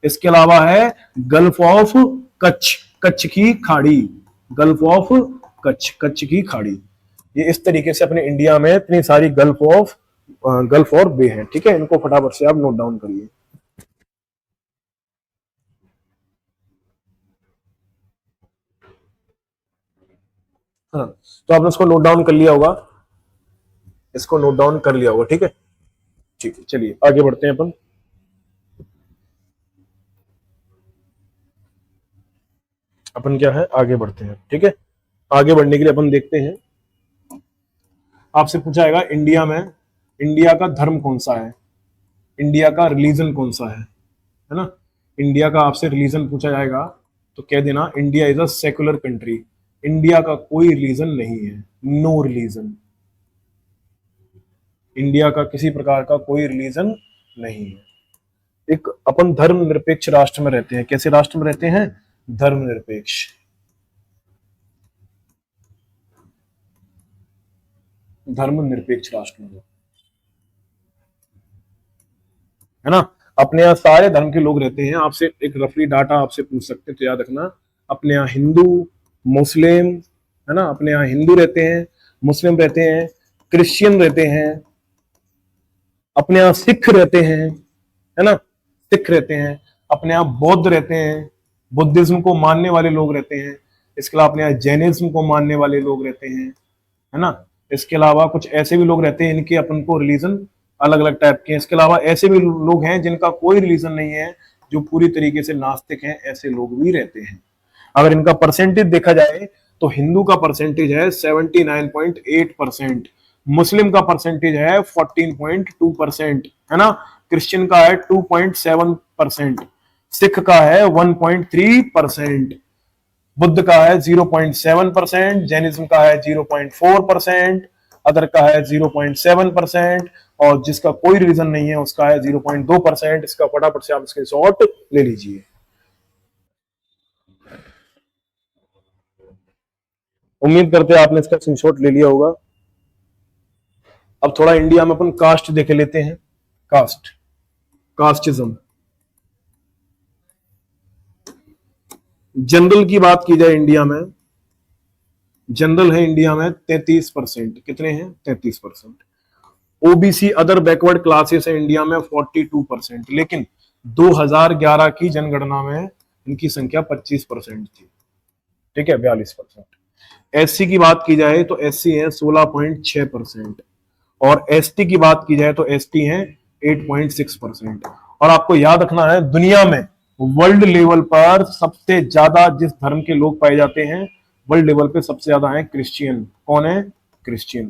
इसके अलावा है गल्फ ऑफ कच्छ, कच्छ की खाड़ी, गल्फ ऑफ कच्छ, कच्छ की खाड़ी। ये इस तरीके से अपने इंडिया में इतनी सारी गल्फ और बे हैं, ठीक है, इनको फटाफट से आप नोट डाउन करिए। हाँ, तो आपने इसको नोट डाउन कर लिया होगा, इसको नोट डाउन कर लिया होगा, ठीक है, ठीक है, चलिए आगे बढ़ते हैं अपन। अपन क्या है, आगे बढ़ते हैं, ठीक है। आगे बढ़ने के लिए अपन देखते हैं, आपसे पूछा जाएगा इंडिया का धर्म कौन सा है, इंडिया का रिलीजन कौन सा है ना। इंडिया का आपसे रिलीजन पूछा जाएगा तो कह देना India is a secular country, India का कोई रिलीजन नहीं है, नो रिलीजन, इंडिया का किसी प्रकार का कोई रिलीजन नहीं है। एक अपन धर्मनिरपेक्ष राष्ट्र में रहते हैं, कैसे राष्ट्र में रहते हैं, धर्मनिरपेक्ष, धर्मनिरपेक्ष राष्ट्र में, है ना। अपने यहाँ सारे धर्म के लोग रहते हैं। आपसे एक रफली डाटा आपसे पूछ सकते हैं, तो याद रखना, अपने यहाँ हिंदू, मुस्लिम, है ना, अपने यहाँ हिंदू रहते हैं, मुस्लिम रहते हैं, क्रिश्चियन रहते हैं, अपने यहाँ सिख रहते हैं, है ना, सिख रहते हैं, अपने यहाँ बौद्ध रहते हैं, बुद्धिज्म को मानने वाले लोग रहते हैं, इसके अलावा अपने यहाँ जैनिज्म को मानने वाले लोग रहते हैं, है ना। इसके अलावा कुछ ऐसे भी लोग रहते हैं इनके अपन को रिलीजन अलग अलग टाइप के हैं। इसके अलावा ऐसे भी लोग हैं जिनका कोई रिलीजन नहीं है, जो पूरी तरीके से नास्तिक हैं, ऐसे लोग भी रहते हैं। अगर इनका परसेंटेज देखा जाए तो हिंदू का परसेंटेज है 79.8%, मुस्लिम का परसेंटेज है 14.2%, है ना, क्रिश्चियन का है 2.7%, सिख का है 1.3%, बुद्ध का है 0.7%, जैनिज्म का है 0.4%, अदर का है 0.7%, और जिसका कोई रीजन नहीं है उसका है 0.2%। इसका फटाफट से आप स्क्रीनशॉट ले लीजिए। उम्मीद करते हैं आपने इसका स्क्रीनशॉट ले लिया होगा। अब थोड़ा इंडिया में अपन कास्ट देख लेते हैं, कास्टिज्म। जनरल की बात की जाए इंडिया में, जनरल है इंडिया में 33%, कितने हैं, 33%। ओबीसी अदर बैकवर्ड क्लासेस है इंडिया में 42%, लेकिन 2011 की जनगणना में इनकी संख्या 25% थी, ठीक है, 42%। एससी की बात की जाए तो एससी है 16.6% और एसटी की बात की जाए तो एसटी है 8.6%। और आपको याद रखना है, दुनिया में वर्ल्ड लेवल पर सबसे ज्यादा जिस धर्म के लोग पाए जाते हैं वर्ल्ड लेवल पे सबसे ज्यादा है क्रिश्चियन। कौन है? क्रिश्चियन।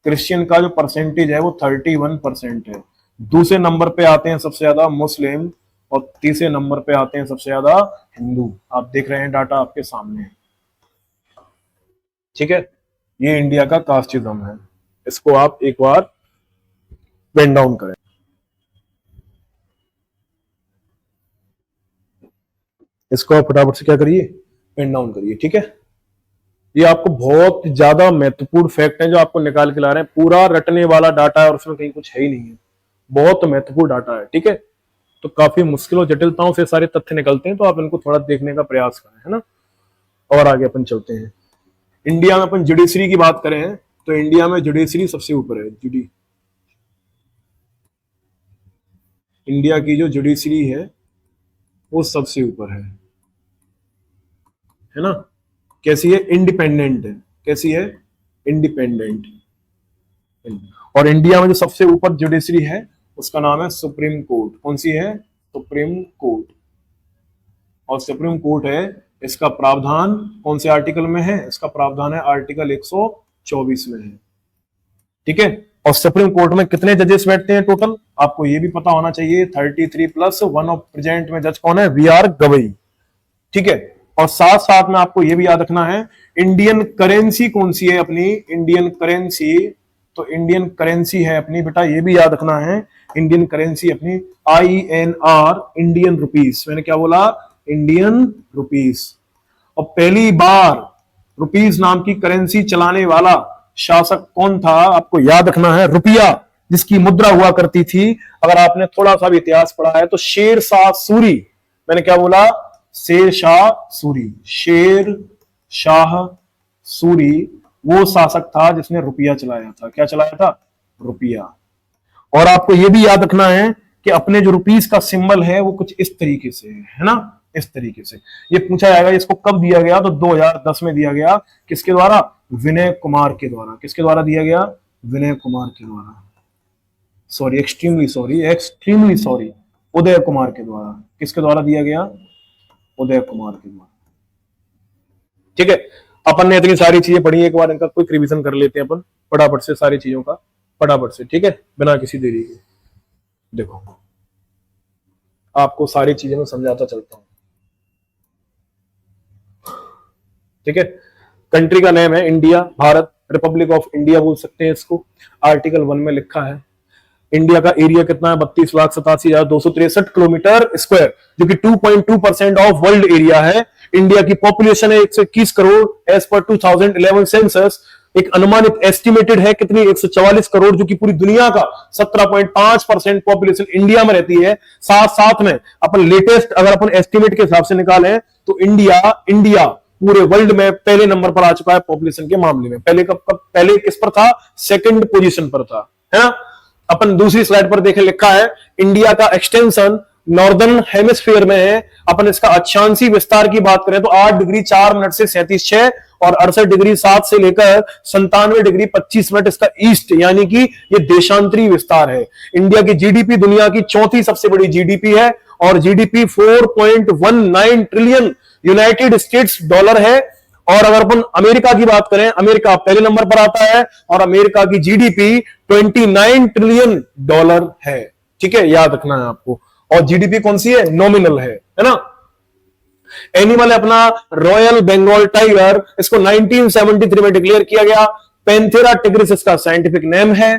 क्रिश्चियन का जो परसेंटेज है वो 31% है। दूसरे नंबर पे आते हैं सबसे ज्यादा मुस्लिम और तीसरे नंबर पे आते हैं सबसे ज्यादा हिंदू। आप देख रहे हैं, डाटा आपके सामने है। ठीक है, ये इंडिया का कास्टिज्म है। इसको आप एक बार पेन डाउन करें। इसको आप फटाफट से क्या करिए, पेन डाउन करिए। ठीक है, ये आपको बहुत ज्यादा महत्वपूर्ण फैक्ट है जो आपको निकाल के ला रहे हैं। पूरा रटने वाला डाटा है और उसमें कहीं कुछ है ही नहीं है, बहुत महत्वपूर्ण डाटा है। ठीक है, तो काफी मुश्किल और जटिलताओं से सारे तथ्य निकलते हैं, तो आप इनको थोड़ा देखने का प्रयास करें, है ना। और आगे अपन चलते हैं। इंडिया में अपन जुडिशरी की बात करें तो इंडिया में जुडिशरी सबसे ऊपर है। इंडिया की जो जुडिशरी है वो सबसे ऊपर है ना। कैसी है? इंडिपेंडेंट है। कैसी है? इंडिपेंडेंट। और इंडिया में जो सबसे ऊपर जुडिशरी है उसका नाम है सुप्रीम कोर्ट। कौन सी है? Supreme court. और सुप्रीम कोर्ट है, इसका प्रावधान कौन से आर्टिकल में है? इसका प्रावधान है आर्टिकल 124 में है। ठीक है, और सुप्रीम कोर्ट में कितने जजेस बैठते हैं टोटल? आपको ये भी पता होना चाहिए, 33+1 ऑफ प्रेजेंट में जज कौन है? वी.आर. गवई। ठीक है, और साथ साथ में आपको ये भी याद रखना है इंडियन करेंसी कौन सी है अपनी? इंडियन करेंसी, तो इंडियन करेंसी है अपनी बेटा, ये भी याद रखना है, इंडियन करेंसी अपनी INR, इंडियन रुपीस। मैंने क्या बोला? Indian rupees. और पहली बार रुपीस नाम की करेंसी चलाने वाला शासक कौन था? आपको याद रखना है, रुपया जिसकी मुद्रा हुआ करती थी, अगर आपने थोड़ा सा भी इतिहास पढ़ा है तो शेर शाह सूरी। मैंने क्या बोला? शेर शाह सूरी। शेर शाह सूरी वो शासक था जिसने रुपया चलाया था। क्या चलाया था? रुपया। और आपको यह भी याद रखना है कि अपने जो रुपीस का सिंबल है वो कुछ इस तरीके से है ना, इस तरीके से। ये पूछा जाएगा इसको कब दिया गया, तो 2010 में दिया गया। किसके द्वारा? विनय कुमार के द्वारा। किसके द्वारा दिया गया? विनय कुमार के द्वारा। Sorry, extremely sorry, Uday Kumar के द्वारा। किसके द्वारा दिया गया? उदय कुमार के द्वारा। ठीक है, अपन ने इतनी सारी चीजें पढ़ी, एक बार इनका क्विक रिवीजन कर लेते हैं अपन फटाफट से, सारी चीजों का फटाफट से। ठीक है, बिना किसी देरी के। देखो, आपको सारी चीजें मैं समझाता चलता हूं। ठीक है, कंट्री का नेम है India, Bharat, Republic of India बोल सकते हैं इसको। आर्टिकल 1 में लिखा है इंडिया का एरिया कितना है? 32,87,263 किलोमीटर स्क्वायर, जो कि 2.2% ऑफ वर्ल्ड एरिया है। इंडिया की पॉपुलेशन है 121 करोड़ एज पर 2011 सेंसस। एक अनुमानित एस्टिमेटेड है कितनी? 144 करोड़, जो कि पूरी दुनिया का 17.5% पॉपुलेशन इंडिया में रहती है। साथ साथ में अपन लेटेस्ट अगर अपन एस्टिमेट के हिसाब से निकालें तो इंडिया पूरे वर्ल्ड में पहले नंबर पर आ चुका है पॉपुलेशन के मामले में। पहले किस पर था? सेकंड पोजीशन पर था, है ना। अपन दूसरी स्लाइड पर देखें, लिखा है इंडिया का एक्सटेंशन नॉर्दर्न हेमिस्फीयर में है। अपन इसका अक्षांशीय विस्तार की बात करें तो 8 डिग्री 4 मिनट से 37.6 और 68 डिग्री 7 से लेकर 97 डिग्री 25 मिनट इसका ईस्ट, यानी कि ये देशांतरीय विस्तार है। इंडिया की जीडीपी दुनिया की चौथी सबसे बड़ी जीडीपी है और GDP 4.19 trillion United states dollar है। और अगर अपन अमेरिका की बात करें, अमेरिका पहले नंबर पर आता है और अमेरिका की जीडीपी 29 ट्रिलियन डॉलर है। ठीक है, याद रखना है आपको। और जीडीपी कौन सी है? नॉमिनल है ना। एनिमल है अपना रॉयल बंगाल टाइगर, इसको 1973 में डिक्लेयर किया गया। पैंथेरा टिग्रिस इसका साइंटिफिक नेम है।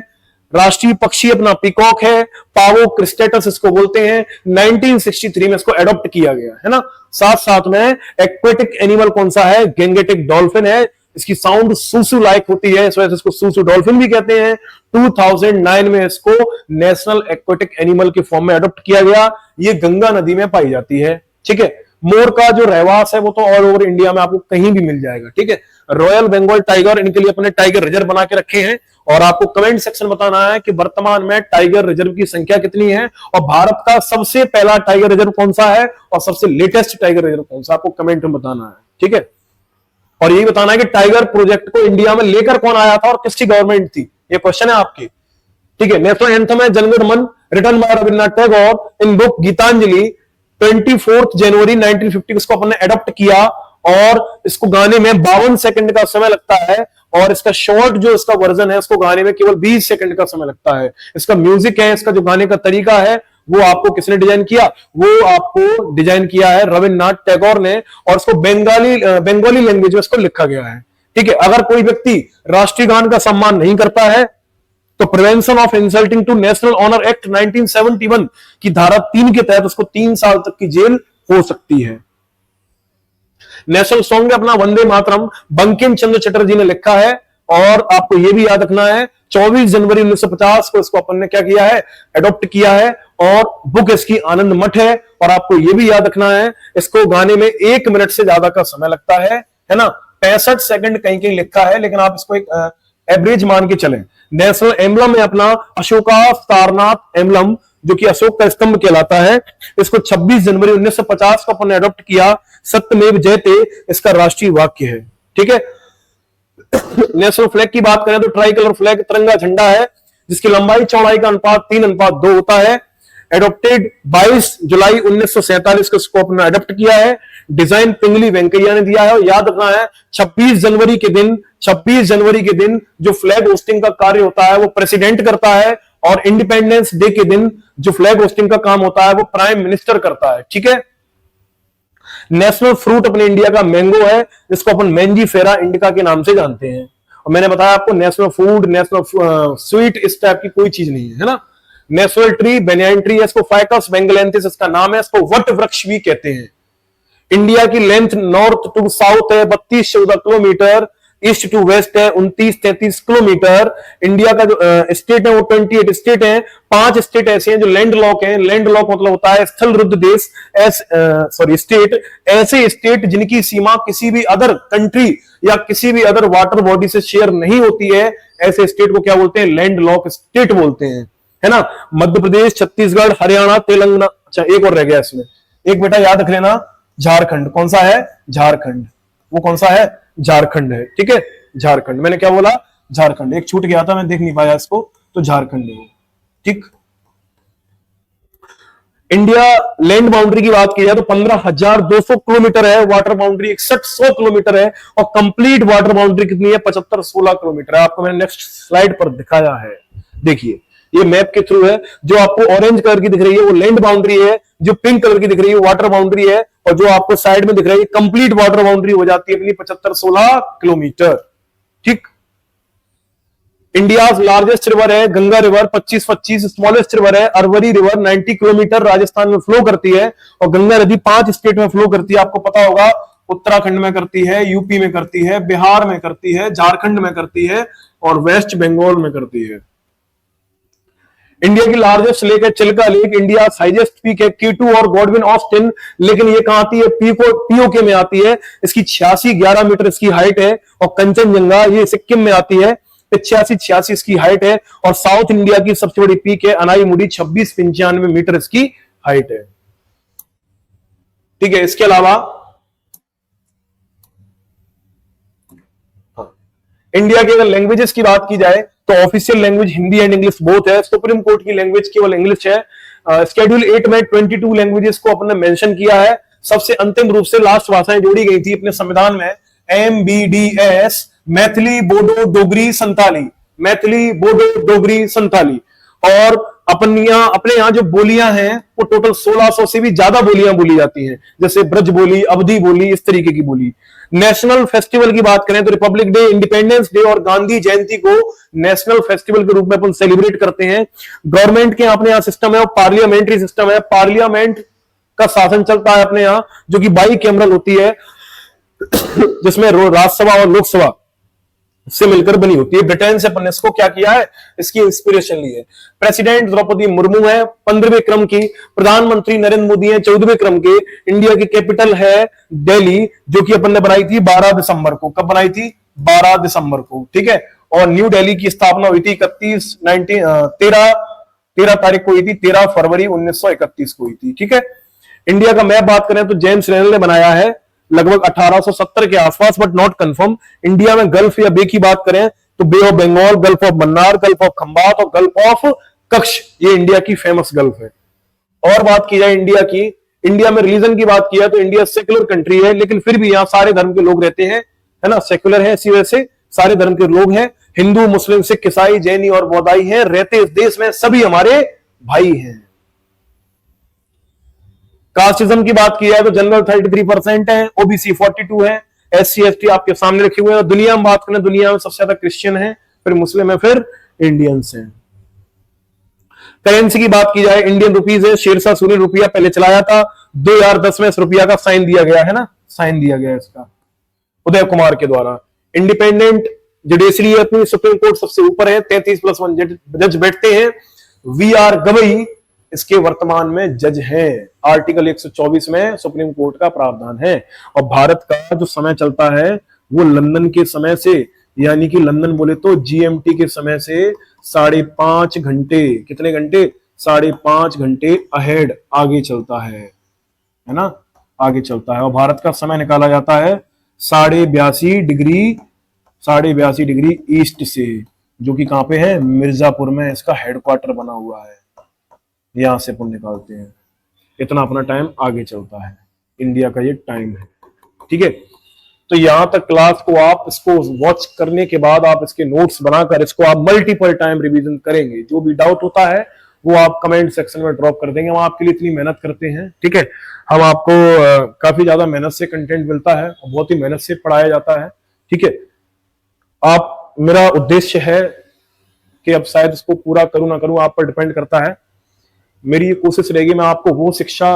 राष्ट्रीय पक्षी अपना पीकॉक है। पावो क्रिस्टेटस इसको बोलते हैं। 1963 में इसको एडॉप्ट किया गया, है ना। साथ साथ में एक्वेटिक एनिमल कौन सा है? गैंगेटिक डॉल्फिन है। इसकी साउंड सूसू लाइक होती है, इस वजह से इसको सूसू डॉल्फिन भी कहते हैं। 2009 में इसको नेशनल एक्वेटिक एनिमल के फॉर्म में अडॉप्ट किया गया। ये गंगा नदी में पाई जाती है। ठीक है, मोर का जो रहवास है वो तो ऑल ओवर इंडिया में आपको कहीं भी मिल जाएगा। ठीक है, रॉयल बंगाल टाइगर, इनके लिए अपने टाइगर रिजर्व बना के रखे हैं। और आपको कमेंट सेक्शन बताना है कि वर्तमान में टाइगर रिजर्व की संख्या कितनी है और भारत का सबसे पहला टाइगर रिजर्व कौन सा है और सबसे लेटेस्ट टाइगर रिजर्व कौन सा, आपको कमेंट में बताना है। ठीक है, और यही बताना है कि टाइगर प्रोजेक्ट को इंडिया में लेकर कौन आया था और किसकी गवर्नमेंट थी, ये क्वेश्चन है आपकी। ठीक है, नेशनल एंथम है Jana Gana Mana, written by Rabindranath Tagore in book Gitanjali, 24 जनवरी 1950 इसको अपन ने एडॉप्ट किया, और इसको गाने में 52 सेकंड का समय लगता है, और इसका शॉर्ट जो इसका वर्जन है उसको गाने में केवल 20 सेकंड का समय लगता है। इसका म्यूजिक है, इसका जो गाने का तरीका है वो आपको किसने डिजाइन किया, वो आपको डिजाइन किया है रविन्द्रनाथ टैगोर ने, और इसको बंगाली लैंग्वेज में इसको लिखा गया है। ठीक है, अगर कोई व्यक्ति राष्ट्रीय गान का सम्मान नहीं करता है तो prevention of insulting to national honour act 1971 की धारा 3 के तहत उसको 3 साल तक की जेल हो सकती है। नेशनल सॉन्ग है अपना वंदे मातरम, बंकिम चंद्र चटर्जी ने लिखा है, और आपको यह भी याद रखना है 24 जनवरी 1950 को इसको अपन ने क्या किया है, एडॉप्ट किया है, और बुक इसकी आनंद मठ है। और आपको यह भी याद रखना है इसको गाने में 1 मिनट से ज्यादा का समय लगता है ना, 65 सेकंड कहीं कहीं लिखा है, लेकिन आप इसको एक एवरेज मान के चलें। नेशनल एम्बलम है अपना अशोका सारनाथ एम्बलम, जो कि अशोक का स्तंभ कहलाता है। इसको 26 जनवरी 1950 को अपन ने एडॉप्ट किया। सत्यमेव जयते इसका राष्ट्रीय वाक्य है। ठीक है, नेशनल फ्लैग की बात करें तो ट्राई कलर फ्लैग तिरंगा झंडा है, जिसकी लंबाई चौड़ाई का अनुपात 3:2 होता है। एडॉप्टेड 22 जुलाई 1947 को इसको अपना एडॉप्ट किया है। डिजाइन पिंगली वेंकैया ने दिया है, और याद रखना है 26 जनवरी के दिन जो फ्लैग होस्टिंग का कार्य होता है वो प्रेसिडेंट करता है, और इंडिपेंडेंस डे के दिन जो फ्लैग होस्टिंग का काम होता है वो प्राइम मिनिस्टर करता है। ठीक है, नेशनल फ्रूट अपने इंडिया का मैंगो है, जिसको अपन मैंजी फेरा इंडिका के नाम से जानते हैं। और मैंने बताया आपको नेशनल फूड, नेशनल स्वीट इस टाइप की कोई चीज नहीं है ना। नेशनल ट्री बेनियान ट्री है, इसको फाइकस बेंगलेंथिस इसका नाम है, इसको वट वृक्ष भी कहते हैं। इंडिया की लेंथ नॉर्थ टू साउथ है 32-14 किलोमीटर, ईस्ट टू वेस्ट है 29-33 किलोमीटर। इंडिया का जो स्टेट है वो 28 स्टेट है। 5 स्टेट ऐसे हैं जो लैंड लॉक है। लैंड लॉक मतलब होता है स्थल रुद्ध देश, स्टेट, ऐसे स्टेट जिनकी सीमा किसी भी अदर कंट्री या किसी भी अदर वाटर बॉडी से शेयर नहीं होती है, ऐसे स्टेट को क्या बोलते हैं, लैंड लॉक स्टेट बोलते हैं, है ना। मध्य प्रदेश, छत्तीसगढ़, हरियाणा, तेलंगाना। अच्छा, एक और रह गया इसमें, एक बेटा याद रख लेना, झारखंड। कौन सा है, झारखंड। वो कौन सा है, झारखंड है। ठीक है, झारखंड। मैंने क्या बोला, झारखंड। एक छूट गया था, मैं देख नहीं पाया इसको, तो झारखंड है। ठीक, इंडिया लैंड बाउंड्री की बात की जाए तो 15,200 किलोमीटर है। वाटर बाउंड्री 6100 किलोमीटर है, और कंप्लीट वाटर बाउंड्री कितनी है, 7516 किलोमीटर है। आपको मैंने नेक्स्ट स्लाइड पर दिखाया है, देखिए ये मैप के थ्रू है। जो आपको ऑरेंज कलर की दिख रही है वो लैंड बाउंड्री है, जो पिंक कलर की दिख रही है वो वाटर बाउंड्री है, और जो आपको साइड में दिख रही है कंप्लीट वाटर बाउंड्री हो जाती है अपनी 7516 किलोमीटर। ठीक, इंडिया लार्जेस्ट रिवर है गंगा रिवर 2525, स्मॉलेस्ट रिवर है अरवरी रिवर 90 किलोमीटर राजस्थान में फ्लो करती है, और गंगा नदी 5 स्टेट में फ्लो करती है। आपको पता होगा उत्तराखंड में करती है, यूपी में करती है, बिहार में करती है, झारखंड में करती है, और वेस्ट बंगाल में करती है। इंडिया की लार्जेस्ट लेक है Chilka lake. India highest peak है K2 और गॉडविन ऑस्टिन, लेकिन ये कहां आती है, पीओके में आती है। इसकी 86-11 मीटर इसकी हाइट है, और कंचनजंगा ये सिक्किम में आती है, 86-86 इसकी हाइट है। और साउथ इंडिया की सबसे बड़ी पीक है अनाईमुडी, 26-95 मीटर इसकी हाइट है। ठीक है, इसके अलावा इंडिया की अगर लैंग्वेजेस की बात की जाए तो official language Hindi and English both है। सुप्रीम कोर्ट की लैंग्वेज केवल इंग्लिश है। शेड्यूल 8 में 22 लैंग्वेजेस को अपन ने मेंशन किया है। सबसे अंतिम रूप से लास्ट भाषाएं जोड़ी गई थी अपने संविधान में, MBDS, मैथिली, बोडो, डोगरी, संताली। मैथिली, बोडो, डोगरी, संताली। और अपने यहाँ जो बोलियां हैं वो टोटल 1600 से भी ज्यादा बोलियां बोली जाती हैं, जैसे ब्रज बोली, अवधी बोली, इस तरीके की बोली। नेशनल फेस्टिवल की बात करें तो रिपब्लिक डे, इंडिपेंडेंस डे और गांधी जयंती को नेशनल फेस्टिवल के रूप में अपन सेलिब्रेट करते हैं। गवर्नमेंट के अपने यहाँ सिस्टम है वो पार्लियामेंट्री सिस्टम है। पार्लियामेंट का शासन चलता है अपने यहाँ, जो कि बाई कैमरल होती है, जिसमें राज्यसभा और लोकसभा से मिलकर बनी होती है। ब्रिटेन से अपन ने इसको क्या किया है, इसकी इंस्पिरेशन ली है। प्रेसिडेंट द्रौपदी मुर्मू है 15वें क्रम की। प्रधानमंत्री नरेंद्र मोदी है 14वें क्रम के। इंडिया की कैपिटल है दिल्ली, जो कि अपन ने बनाई थी 12 दिसंबर को। कब बनाई थी, 12 दिसंबर को। ठीक है, और न्यू दिल्ली की स्थापना हुई थी 13 तारीख को हुई थी, 13 फरवरी 1931 को हुई थी। ठीक है, इंडिया का मैप बात करें तो जेम्स रेनल ने बनाया है लगभग 1870 के आसपास, बट नॉट कंफर्म। इंडिया में गल्फ या बे की बात करें तो bay of Bengal, gulf of Mannar, gulf of Khambhat और गल्फ ऑफ कच्छ, ये इंडिया की फेमस गल्फ है। और बात की जाए इंडिया की, इंडिया में रिलीजन की बात किया तो इंडिया सेक्युलर कंट्री है, लेकिन फिर भी यहाँ सारे धर्म के लोग रहते हैं, है ना, सेक्युलर है, इसी वजह से सारे धर्म के लोग हैं, हिंदू, मुस्लिम, सिख, ईसाई, जैनी और बौद्धाई हैं, रहते इस देश में सभी हमारे भाई हैं। कास्टिज्म की बात की जाए तो जनरल 33% है, ओबीसी 42 है, SC ST आपके सामने रखे हुए हैं। दुनिया में बात करें, दुनिया में सबसे ज्यादा क्रिश्चियन है, फिर मुस्लिम है, फिर इंडियंस हैं। करेंसी की बात की जाए, इंडियन रुपीज है, शेरशाह सूरी रुपया पहले चलाया था, 2010 में इस रुपया का साइन दिया गया है ना, साइन दिया गया इसका उदय कुमार के द्वारा। इंडिपेंडेंट जुडिशरी अपनी सुप्रीम कोर्ट सबसे ऊपर है, 33+1 जज बैठते हैं। VR गवई इसके वर्तमान में जज हैं, आर्टिकल 124 में सुप्रीम कोर्ट का प्रावधान है। और भारत का जो समय चलता है वो लंदन के समय से, यानी कि लंदन बोले तो GMT के समय से 5.5 घंटे, कितने घंटे, 5.5 घंटे अहेड आगे चलता है ना, आगे चलता है। और भारत का समय निकाला जाता है 82.5 डिग्री ईस्ट से, जो कि कहां पे है, मिर्जापुर में इसका हेडक्वार्टर बना हुआ है, यहां से अपन निकालते हैं। इतना अपना टाइम आगे चलता है, इंडिया का ये टाइम है, ठीक है। तो यहां तक क्लास को आप इसको वॉच करने के बाद आप इसके नोट्स बनाकर इसको आप मल्टीपल टाइम रिवीजन करेंगे। जो भी डाउट होता है वो आप कमेंट सेक्शन में ड्रॉप कर देंगे, हम आपके लिए इतनी मेहनत करते हैं, ठीक है। हम आपको काफी ज्यादा मेहनत से कंटेंट मिलता है और बहुत ही मेहनत से पढ़ाया जाता है, ठीक है। आप, मेरा उद्देश्य है कि अब शायद इसको पूरा करूं ना करूं आप पर डिपेंड करता है। मेरी ये कोशिश रहेगी मैं आपको वो शिक्षा,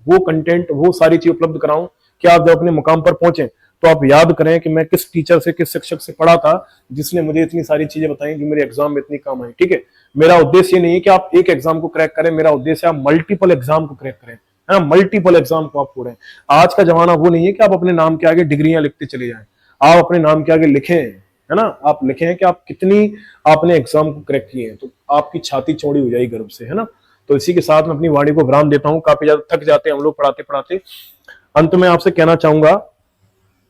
वो कंटेंट, वो सारी चीज उपलब्ध कराऊं कि आप जब अपने मुकाम पर पहुंचे तो आप याद करें कि मैं किस टीचर से, किस शिक्षक से पढ़ा था जिसने मुझे इतनी सारी चीजें बताई जो मेरे एग्जाम में इतनी काम आई, ठीक है। मेरा उद्देश्य ये नहीं है कि आप एक एग्जाम को क्रैक करें, मेरा उद्देश्य है आप मल्टीपल एग्जाम को क्रैक करें, है ना, मल्टीपल एग्जाम को आप पढ़ें। आज का जमाना वो नहीं है कि आप अपने नाम के आगे डिग्रियां लिखते चले जाएं, आप अपने नाम के आगे लिखें, है ना, आप लिखें कि आप कितनी आपने एग्जाम को क्रैक किए हैं, तो आपकी छाती चौड़ी हो जाएगी गर्व से, है ना। तो इसी के साथ मैं अपनी वाणी को विराम देता हूं, काफी ज्यादा थक जाते हैं हम लोग पढ़ाते पढ़ाते। अंत में आपसे कहना चाहूंगा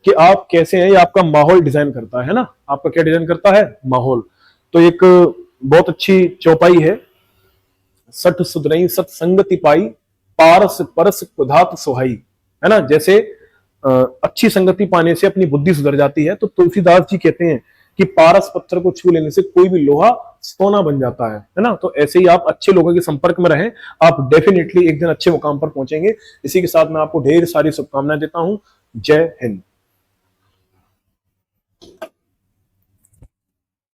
कि आप कैसे हैं, ये आपका माहौल डिजाइन करता है ना, आपका क्या डिजाइन करता है, माहौल। तो एक बहुत अच्छी चौपाई है, सठ सुधरई सत्संगति पाई, पारस परस कुधात सुहाई, है ना। जैसे अच्छी संगति पाने से अपनी बुद्धि सुधर जाती है, तो तुलसीदास जी कहते हैं कि पारस पत्थर को छू लेने से कोई भी लोहा सोना बन जाता है ना। तो ऐसे ही आप अच्छे लोगों के संपर्क में रहें, आप डेफिनेटली एक दिन अच्छे मुकाम पर पहुंचेंगे। इसी के साथ मैं आपको ढेर सारी शुभकामनाएं देता हूं। जय हिंद।